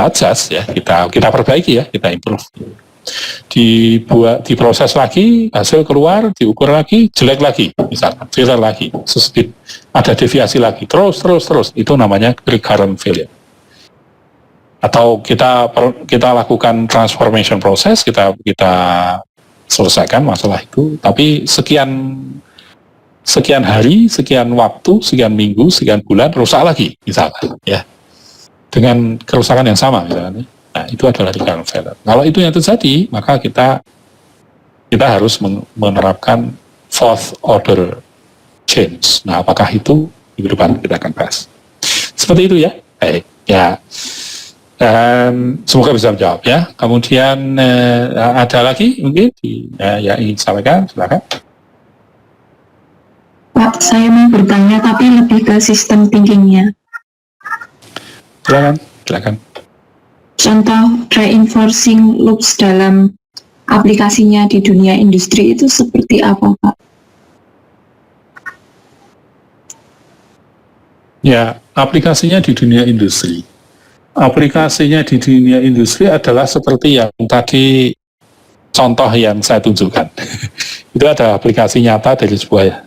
adjust, ya, kita perbaiki, ya, kita improve. Diproses lagi, hasil keluar, diukur lagi, jelek lagi, misalkan, failure lagi, ada deviasi lagi, terus, itu namanya recurrent failure. Atau kita lakukan transformation process, kita selesaikan masalah itu, tapi sekian hari, sekian waktu, sekian minggu, sekian bulan, rusak lagi, misalkan, ya, dengan kerusakan yang sama, misalkan. Nah, itu adalah recurrent failure. Kalau itu yang terjadi, maka kita harus menerapkan fourth order change. Nah, apakah itu minggu depan kita akan bahas. Seperti itu, ya. Baik, ya. Dan semoga bisa menjawab, ya. Kemudian ada lagi mungkin yang ingin sampaikan, silakan. Pak, saya mau bertanya tapi lebih ke sistem thinkingnya. Silakan. contoh reinforcing loops dalam aplikasinya di dunia industri itu seperti apa, Pak? Ya, aplikasinya di dunia industri. Aplikasinya di dunia industri adalah seperti yang tadi contoh yang saya tunjukkan. Itu ada aplikasi nyata dari sebuah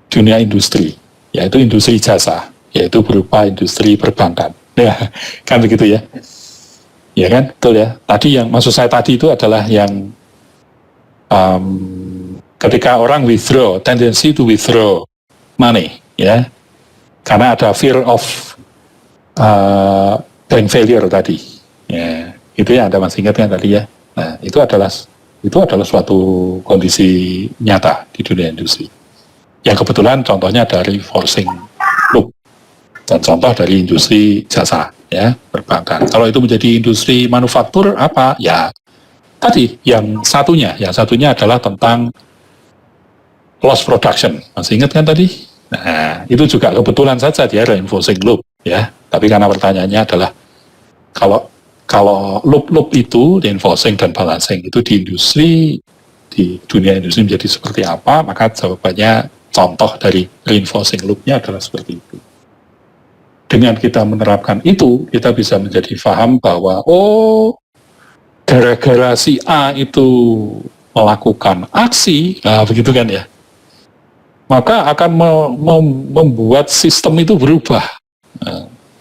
dunia industri, yaitu industri jasa, yaitu berupa industri perbankan. Ya, kan begitu ya. Ya kan, betul ya. Tadi yang maksud saya tadi itu adalah yang ketika orang withdraw, tendency to withdraw money, ya, karena ada fear of bank failure tadi. Ya, itu yang Anda masih ingat kan tadi ya. Nah, itu adalah suatu kondisi nyata di dunia industri. Yang kebetulan contohnya dari forcing loop dan contoh dari industri jasa, ya, perbankan. Kalau itu menjadi industri manufaktur apa? Ya, tadi yang satunya adalah tentang loss production. Masih ingat kan tadi? Nah, itu juga kebetulan saja dia reinforcing loop, ya. Tapi karena pertanyaannya adalah kalau loop itu reinforcing dan balancing itu di industri, di dunia industri menjadi seperti apa, maka jawabannya contoh dari reinforcing loop-nya adalah seperti itu. Dengan kita menerapkan itu, kita bisa menjadi paham bahwa gara-gara si A itu melakukan aksi, nah begitu kan ya, maka akan membuat sistem itu berubah,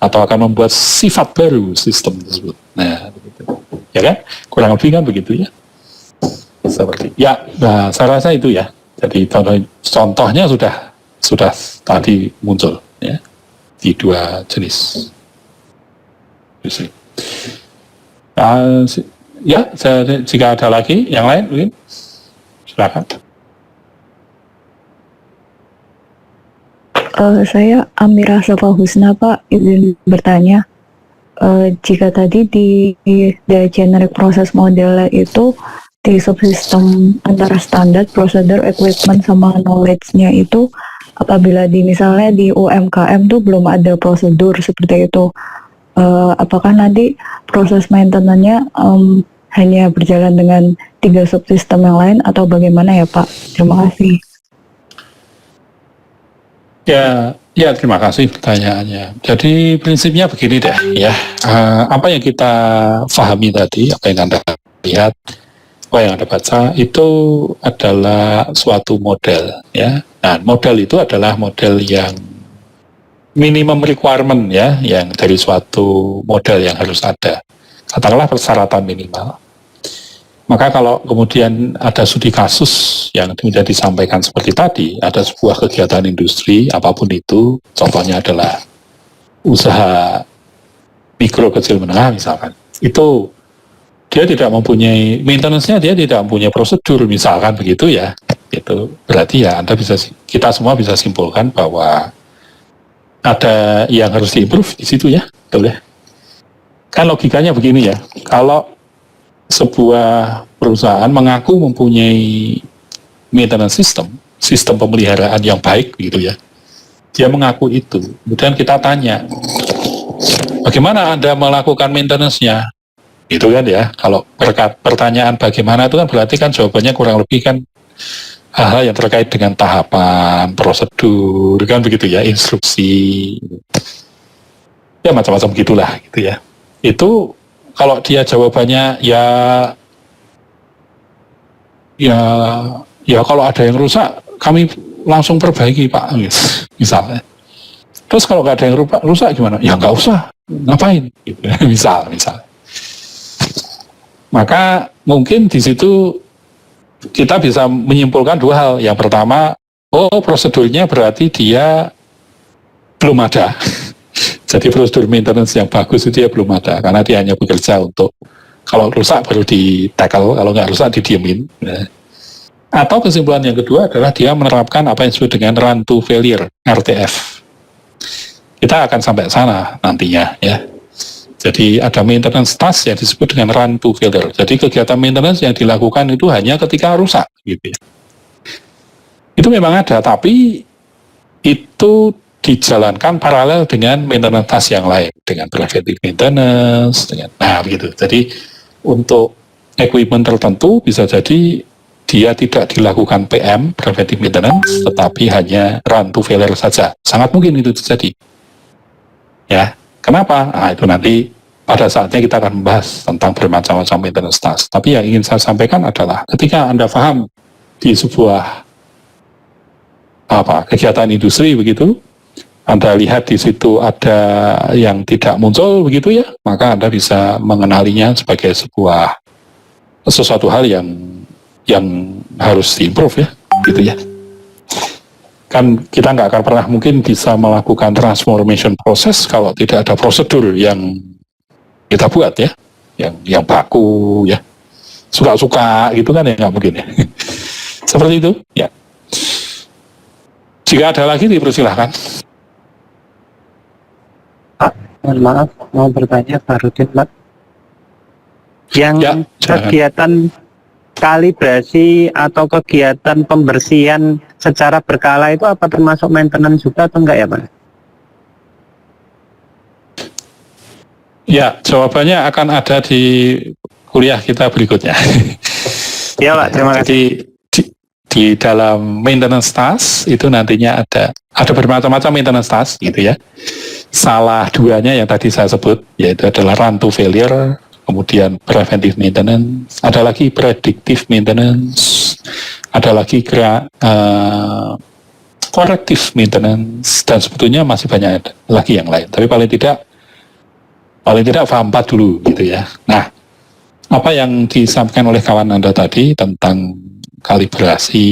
atau akan membuat sifat baru sistem tersebut. Nah, begitu. Ya kan? Kurang lebih kan begitu ya. Seperti ya, nah saya rasa itu ya. Jadi contohnya sudah tadi muncul ya di dua jenis. Ya, jika ada lagi yang lain mungkin silakan. Saya Amira Safa Husna, Pak, izin bertanya. Jika tadi di the generic process model itu di subsistem antara standar, prosedur, equipment, sama knowledge-nya itu, apabila misalnya di UMKM tuh belum ada prosedur seperti itu, apakah nanti proses maintenance-nya hanya berjalan dengan 3 subsistem yang lain atau bagaimana ya, Pak? Terima kasih. Ya, terima kasih pertanyaannya. Jadi prinsipnya begini deh, ya. Apa yang kita pahami tadi, apa yang Anda lihat, apa yang Anda baca, itu adalah suatu model, ya. Nah, model itu adalah model yang minimum requirement, ya, yang dari suatu model yang harus ada. Katakanlah persyaratan minimal. Maka kalau kemudian ada studi kasus yang kemudian disampaikan seperti tadi, ada sebuah kegiatan industri, apapun itu, contohnya adalah usaha mikro kecil menengah misalkan, itu dia tidak mempunyai maintenance-nya, dia tidak mempunyai prosedur misalkan begitu ya, itu berarti ya kita semua bisa simpulkan bahwa ada yang harus diimprove di situ ya, betul ya. Kan logikanya begini ya, kalau sebuah perusahaan mengaku mempunyai maintenance sistem pemeliharaan yang baik gitu ya, dia mengaku itu, kemudian kita tanya, bagaimana Anda melakukan maintenance-nya? Itu kan ya, kalau pertanyaan bagaimana itu kan berarti kan jawabannya kurang lebih kan hal-hal yang terkait dengan tahapan, prosedur, kan begitu ya, instruksi, ya macam-macam gitulah gitu ya. Itu kalau dia jawabannya ya kalau ada yang rusak kami langsung perbaiki Pak, misalnya. Terus kalau nggak ada yang rusak gimana? Ya nggak usah, ngapain? Gitu. misal. Maka mungkin di situ kita bisa menyimpulkan dua hal. Yang pertama, prosedurnya berarti dia belum ada. Jadi prosedur maintenance yang bagus itu dia belum ada, karena dia hanya bekerja untuk kalau rusak baru di-tackle, kalau nggak rusak didiemin. Nah. Atau kesimpulan yang kedua adalah dia menerapkan apa yang disebut dengan run to failure, RTF. Kita akan sampai sana nantinya ya. Jadi ada maintenance task yang disebut dengan run to failure. Jadi kegiatan maintenance yang dilakukan itu hanya ketika rusak gitu ya. Itu memang ada, tapi itu dijalankan paralel dengan maintenance task yang lain, dengan preventive maintenance, nah begitu. Jadi untuk equipment tertentu bisa jadi dia tidak dilakukan PM, preventive maintenance, tetapi hanya run to failure saja. Sangat mungkin itu terjadi. Ya, kenapa? Nah, itu nanti pada saatnya kita akan membahas tentang bermacam-macam maintenance task. Tapi yang ingin saya sampaikan adalah ketika Anda paham di sebuah kegiatan industri begitu, Anda lihat di situ ada yang tidak muncul begitu ya, maka Anda bisa mengenalinya sebagai sesuatu hal yang harus diimprove ya, gitu ya. Kan kita nggak akan pernah mungkin bisa melakukan transformation proses kalau tidak ada prosedur yang kita buat ya, yang baku ya, suka-suka gitu kan ya, nggak mungkin ya. Seperti itu ya. Jika ada lagi dipersilahkan. Pak, mohon maaf, mau bertanya Pak Rudin, Pak. Yang Ya, kegiatan kalibrasi atau kegiatan pembersihan secara berkala itu apa termasuk maintenance juga atau enggak ya, Pak? Ya, jawabannya akan ada di kuliah kita berikutnya. Ya, Pak, terima kasih. Jadi di dalam maintenance task itu nantinya ada bermacam-macam maintenance task gitu ya. Salah duanya yang tadi saya sebut yaitu adalah run to failure, kemudian preventive maintenance, ada lagi predictive maintenance, ada lagi corrective maintenance, dan sebetulnya masih banyak lagi yang lain. Tapi paling tidak paham 4 dulu gitu ya. Nah, apa yang disampaikan oleh kawan Anda tadi tentang kalibrasi,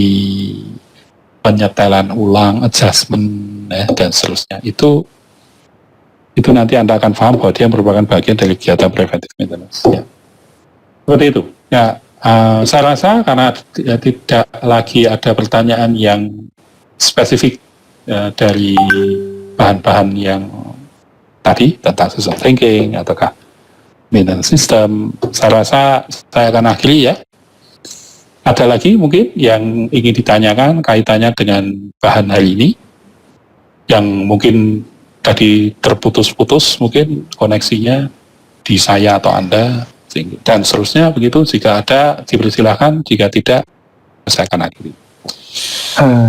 penyetelan ulang, adjustment ya, dan seterusnya, itu nanti Anda akan paham bahwa dia merupakan bagian dari kegiatan preventive maintenance ya. Seperti itu ya. Saya rasa karena tidak lagi ada pertanyaan yang spesifik dari bahan-bahan yang tadi tentang system thinking ataukah maintenance system, saya rasa saya akan akhiri ya. Ada lagi mungkin yang ingin ditanyakan kaitannya dengan bahan hari ini yang mungkin tadi terputus-putus mungkin koneksinya di saya atau Anda dan seterusnya begitu. Jika ada dipersilahkan, jika tidak saya akan akhiri.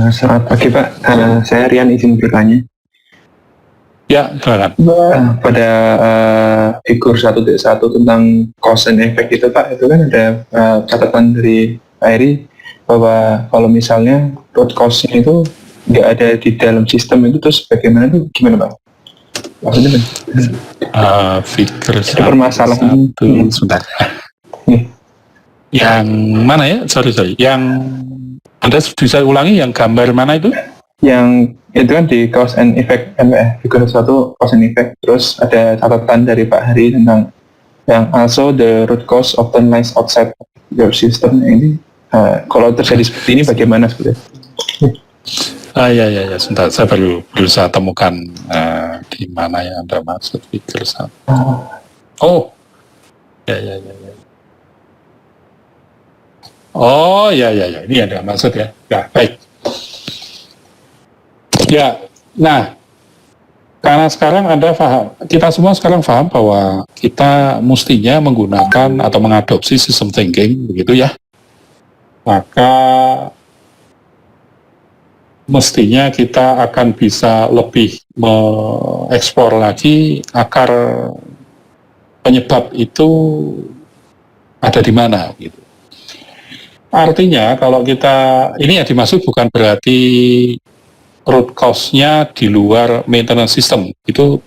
Selamat pagi Pak, saya Rian izin bertanya. Ya, silakan. Pada figur 1.1 tentang cause and effect itu Pak, itu kan ada catatan dari Pak Heri bahwa kalau misalnya root cause-nya itu nggak ada di dalam sistem itu, terus bagaimana itu gimana Pak? Maksudnya Figur permasalahan sebentar. Yang mana ya? Sorry. Yang Anda bisa ulangi yang gambar mana itu? Yang itu kan di cause and effect figur 1 cause and effect, terus ada catatan dari Pak Hari tentang yang also the root cause often lies outside your system. Ini kalau terjadi seperti ini bagaimana sebetulnya? Ya, sebentar, saya baru berusaha temukan di mana yang Anda maksud figur 1. Oh, ya. Oh, ya, ini Anda maksud ya. Ya, baik. Ya, nah, karena sekarang Anda paham, kita semua sekarang paham bahwa kita mestinya menggunakan atau mengadopsi system thinking, begitu ya. Maka mestinya kita akan bisa lebih mengeksplor lagi akar penyebab itu ada di mana, gitu. Artinya kalau kita, ini yang dimaksud bukan berarti root cause-nya di luar maintenance system, itu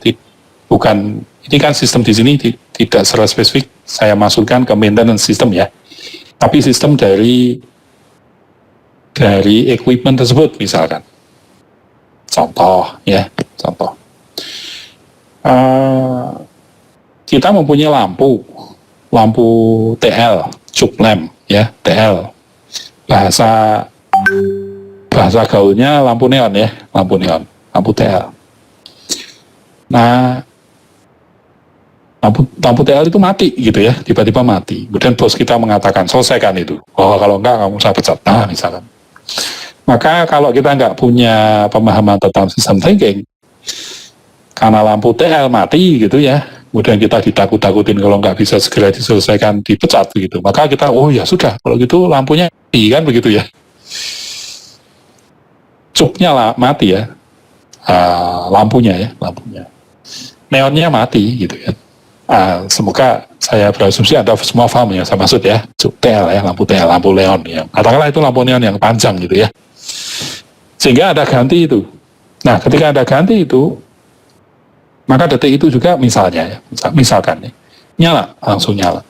bukan, ini kan sistem di sini tidak secara spesifik saya masukkan ke maintenance system ya, tapi sistem dari equipment tersebut misalkan. Contoh. Kita mempunyai lampu TL, tube lamp ya, TL. Bahasa gaulnya lampu neon ya, lampu TL. Nah, lampu TL itu mati gitu ya, tiba-tiba mati. Kemudian bos kita mengatakan, selesaikan itu. Oh, kalau enggak kamu saya pecat. Nah, misalkan. Maka kalau kita nggak punya pemahaman tentang system thinking, Karena lampu TL mati gitu ya, kemudian kita ditakut-takutin kalau nggak bisa segera diselesaikan dipecat begitu. Maka kita, oh ya sudah, kalau gitu lampunya mati kan begitu ya. Cupnya lah mati ya, lampunya. Neonnya mati gitu ya. Semoga saya berasumsi Anda semua paham ya, saya maksud ya, cup TL ya, lampu TL, lampu neon ya. Katakanlah itu lampu neon yang panjang gitu ya. Sehingga ada ganti itu. Nah, ketika ada ganti itu, maka detik itu juga misalnya ya, misalkan ya, nyala, langsung nyala.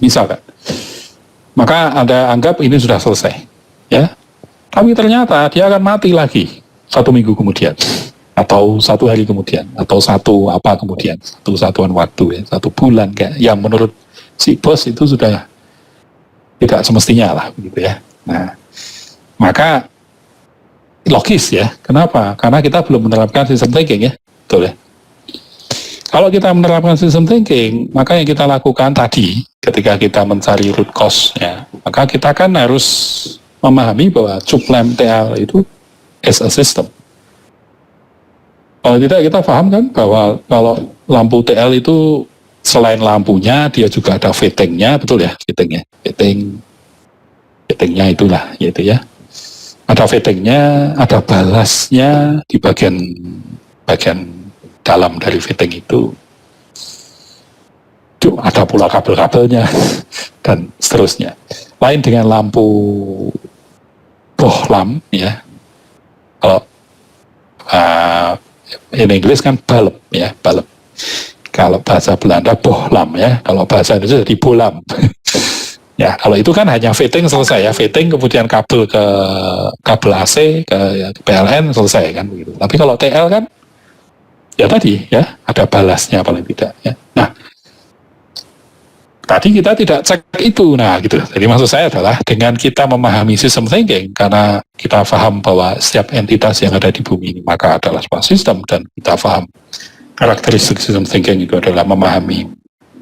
Misalkan. Maka Anda anggap ini sudah selesai. Ya. Tapi ternyata dia akan mati lagi 1 minggu kemudian. Atau 1 hari kemudian. Atau 1 apa kemudian. 1 satuan waktu ya. 1 bulan kayak yang menurut si bos itu sudah tidak semestinya lah begitu ya. Nah, maka logis ya. Kenapa? Karena kita belum menerapkan sistem thinking ya. Betul ya. Kalau kita menerapkan sistem thinking, maka yang kita lakukan tadi ketika kita mencari root cause ya, maka kita kan harus memahami bahwa cup lamp TL itu as a system. Kalau tidak kita paham kan bahwa kalau lampu TL itu selain lampunya dia juga ada fittingnya, betul ya, fittingnya itulah yaitu ya. Ada fittingnya, ada balasnya di bagian dalam dari fitting itu ada pula kabel-kabelnya dan seterusnya. Lain dengan lampu bohlam ya, kalau in Inggris kan bulb ya, bulb. Kalau bahasa Belanda bohlam ya, kalau bahasa Indonesia jadi bolam. Ya, kalau itu kan hanya fitting selesai ya, fitting kemudian kabel ke kabel AC ke PLN selesai kan begitu. Tapi kalau TL kan ya tadi ya ada balasnya paling tidak ya. Nah, tadi kita tidak cek itu, nah gitu. Jadi maksud saya adalah dengan kita memahami sistem thinking, karena kita paham bahwa setiap entitas yang ada di bumi ini maka adalah sebuah sistem, dan kita paham karakteristik sistem thinking itu adalah memahami.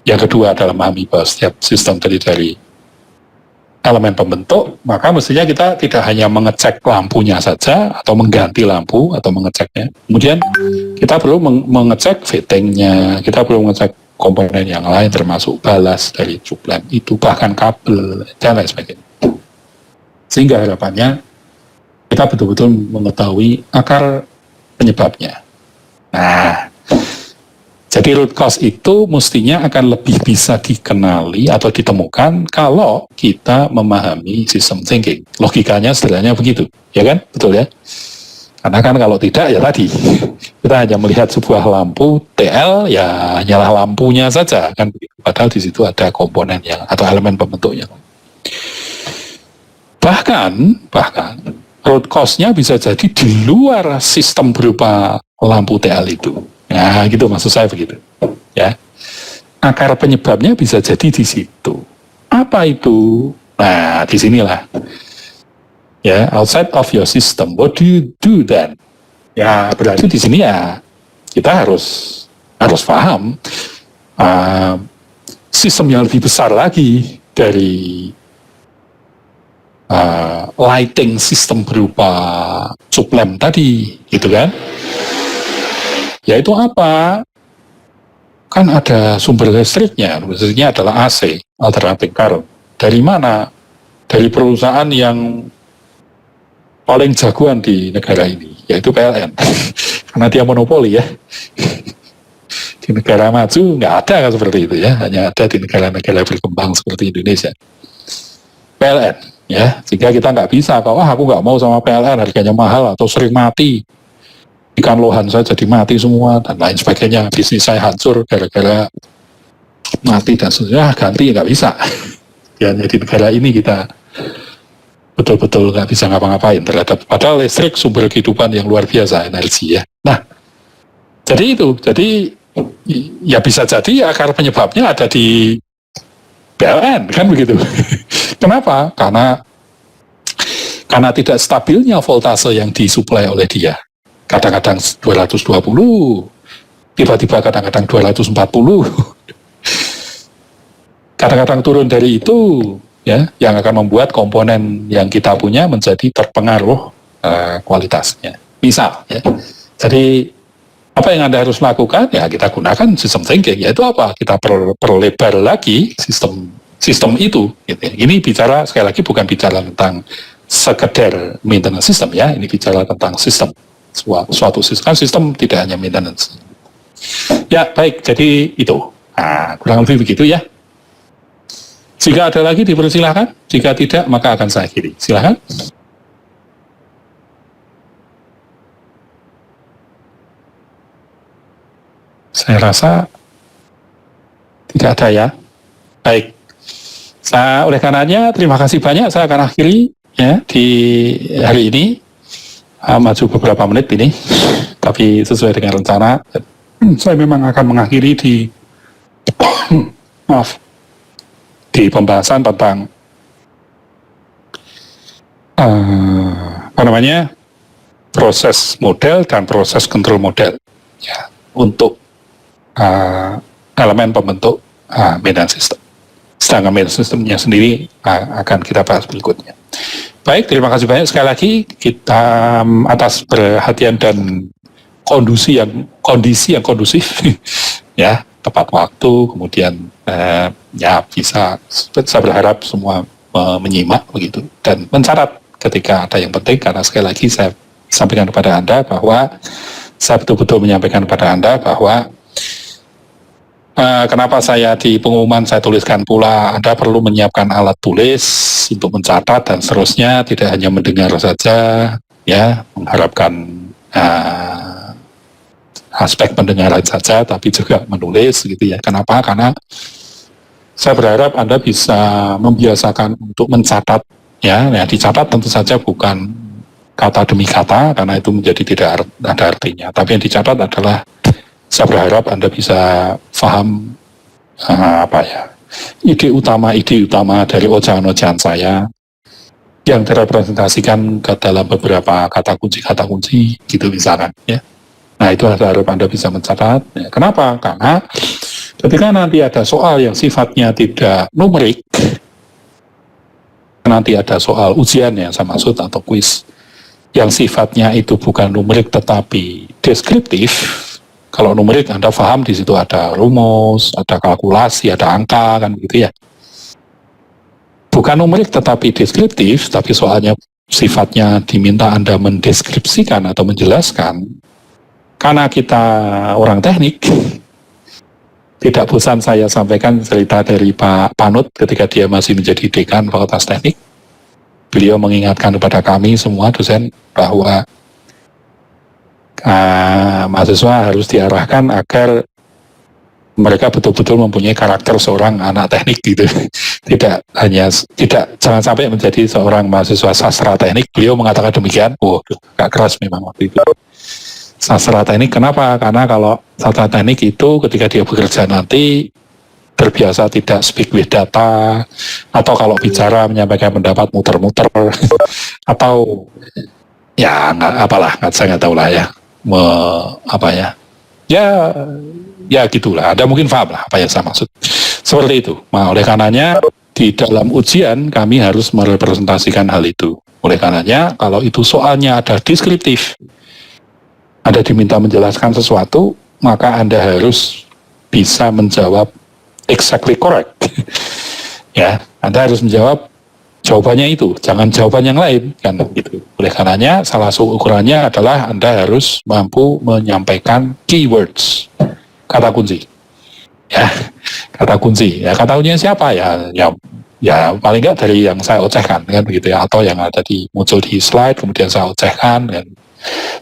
Yang kedua adalah memahami bahwa setiap sistem terdiri dari elemen pembentuk, maka mestinya kita tidak hanya mengecek lampunya saja atau mengganti lampu atau mengeceknya. Kemudian kita perlu mengecek fittingnya, kita perlu mengecek komponen yang lain termasuk balas dari cup lamp itu, bahkan kabel dan lain sebagainya. Sehingga harapannya kita betul-betul mengetahui akar penyebabnya. Nah, jadi root cause itu mestinya akan lebih bisa dikenali atau ditemukan kalau kita memahami sistem thinking. Logikanya sederhananya begitu, ya kan? Betul ya? Karena kan kalau tidak ya tadi kita hanya melihat sebuah lampu TL ya nyala lampunya saja kan begitu. Padahal di situ ada komponen yang atau elemen pembentuknya. Bahkan root cause-nya bisa jadi di luar sistem berupa lampu TL itu. Nah, gitu maksud saya begitu. Ya. Akar penyebabnya bisa jadi di situ. Apa itu? Nah, di sinilah. Ya, outside of your system, what do you do then? Ya, berarti di sini ya kita harus paham sistem yang lebih besar lagi dari lighting system berupa cup lamp tadi, gitu kan? Yaitu apa? Kan ada sumber listriknya adalah AC, alternating current. Dari mana? Dari perusahaan yang paling jagoan di negara ini, yaitu PLN. Karena dia monopoli ya. Di negara maju nggak ada kan seperti itu ya, hanya ada di negara-negara berkembang seperti Indonesia. PLN ya, sehingga kita nggak bisa kalau aku nggak mau sama PLN, harganya mahal atau sering mati. Ikan lohan saya jadi mati semua dan lain sebagainya, bisnis saya hancur gara-gara mati dan seterusnya, ganti nggak bisa. Ya, jadi negara ini kita betul-betul nggak bisa ngapa-ngapain terhadap, padahal listrik sumber kehidupan yang luar biasa, energi ya. Nah, jadi ya bisa jadi akar penyebabnya ada di PLN kan begitu. Kenapa? Karena tidak stabilnya voltase yang disuplai oleh dia. Kadang-kadang 220, tiba-tiba kadang-kadang 240. Kadang-kadang turun dari itu, ya, yang akan membuat komponen yang kita punya menjadi terpengaruh kualitasnya. Misal, ya. Jadi apa yang Anda harus lakukan? Ya kita gunakan sistem thinking. Yaitu apa? Kita perlebar lagi sistem itu. Gitu. Ini bicara sekali lagi bukan bicara tentang sekedar maintenance system ya. Ini bicara tentang sistem. Suatu sistem. Kan sistem tidak hanya maintenance. Ya baik. Jadi itu. Nah, kurang lebih begitu ya. Jika ada lagi dipersilahkan. Jika tidak maka akan saya akhiri. Silakan. Saya rasa tidak ada ya. Baik. Oleh karenanya terima kasih banyak. Saya akan akhiri ya di hari ini. Maju beberapa menit ini, tapi sesuai dengan rencana. Saya memang akan mengakhiri di di pembahasan tentang proses model dan proses kontrol model ya untuk elemen pembentuk maintenance system. Sedangkan maintenance systemnya sendiri akan kita bahas berikutnya. Baik, terima kasih banyak sekali lagi kita atas perhatian dan kondisi yang kondusif ya, tepat waktu, kemudian ya bisa, saya berharap semua menyimak begitu dan mencatat ketika ada yang penting, karena sekali lagi saya sampaikan kepada Anda bahwa saya betul-betul menyampaikan kepada Anda bahwa kenapa saya di pengumuman saya tuliskan pula Anda perlu menyiapkan alat tulis untuk mencatat dan seterusnya, tidak hanya mendengar saja ya, mengharapkan aspek pendengaran saja tapi juga menulis gitu ya. Kenapa? Karena saya berharap Anda bisa membiasakan untuk mencatat ya. Nah, dicatat tentu saja bukan kata demi kata karena itu menjadi tidak ada artinya, tapi yang dicatat adalah saya berharap Anda bisa paham ide utama dari ocehan-ocehan saya yang direpresentasikan ke dalam beberapa kata kunci gitu misalkan ya. Nah itu harap Anda bisa mencatat ya. Kenapa? Karena ketika nanti ada soal yang sifatnya tidak numerik, nanti ada soal ujian yang saya maksud atau kuis yang sifatnya itu bukan numerik tetapi deskriptif. Kalau numerik Anda paham di situ ada rumus, ada kalkulasi, ada angka kan gitu ya. Bukan numerik tetapi deskriptif, tapi soalnya sifatnya diminta Anda mendeskripsikan atau menjelaskan. Karena kita orang teknik, tidak bosan saya sampaikan cerita dari Pak Panut ketika dia masih menjadi dekan Fakultas Teknik. Beliau mengingatkan kepada kami semua dosen bahwa mahasiswa harus diarahkan agar mereka betul-betul mempunyai karakter seorang anak teknik gitu. Jangan sampai menjadi seorang mahasiswa sastra teknik. Beliau mengatakan demikian. Agak keras memang waktu itu. Sastra teknik kenapa? Karena kalau sastra teknik itu ketika dia bekerja nanti terbiasa tidak speak with data, atau kalau bicara menyampaikan pendapat muter-muter, atau ya saya nggak tahu lah ya. Ya gitulah, Anda mungkin paham lah apa yang saya maksud. Seperti itu. Nah, oleh karenanya di dalam ujian kami harus merepresentasikan hal itu. Oleh karenanya kalau itu soalnya ada deskriptif, Anda diminta menjelaskan sesuatu, maka Anda harus bisa menjawab exactly correct. Ya, Anda harus menjawab jawabannya itu, jangan jawaban yang lain kan gitu. Oleh karenanya salah satu ukurannya adalah Anda harus mampu menyampaikan keywords, kata kunci. Ya, kata kunci. Ya, kata kuncinya siapa ya paling nggak dari yang saya ocehkan kan begitu ya, atau yang ada muncul di slide kemudian saya ocehkan kan.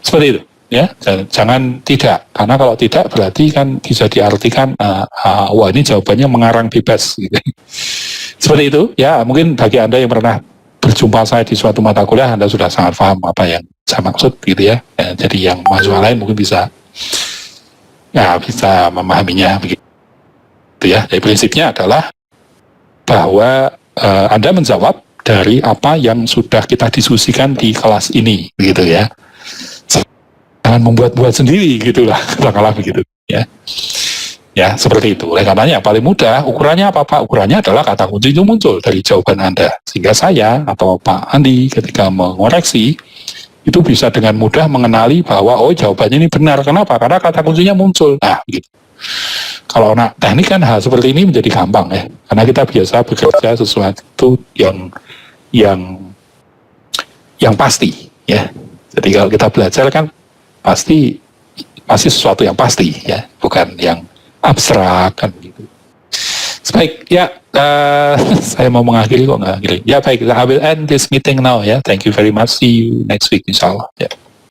Seperti itu ya. Jangan tidak, karena kalau tidak berarti kan bisa diartikan wah ini jawabannya mengarang bebas gitu. Seperti itu ya, mungkin bagi Anda yang pernah berjumpa saya di suatu mata kuliah, Anda sudah sangat paham apa yang saya maksud gitu ya. Jadi yang mahasiswa lain mungkin bisa memahaminya begitu ya. Jadi prinsipnya adalah bahwa Anda menjawab dari apa yang sudah kita diskusikan di kelas ini begitu ya. Jangan membuat-buat sendiri gitulah, katakanlah begitu ya. Ya, seperti itu. Oleh karenanya paling mudah, ukurannya apa Pak? Ukurannya adalah kata kunci itu muncul dari jawaban Anda. Sehingga saya atau Pak Andi ketika mengoreksi, itu bisa dengan mudah mengenali bahwa oh jawabannya ini benar. Kenapa? Karena kata kuncinya muncul. Nah, gitu. Kalau anak teknik kan hal seperti ini menjadi gampang ya, karena kita biasa bekerja sesuatu yang pasti ya. Jadi kalau kita belajar kan pasti sesuatu yang pasti ya, bukan yang abstrak kan gitu. Baik ya, saya mau mengakhiri kok nggak akhiri. Ya baik, I will end this meeting now ya. Thank you very much. See you next week insyaallah. Ya.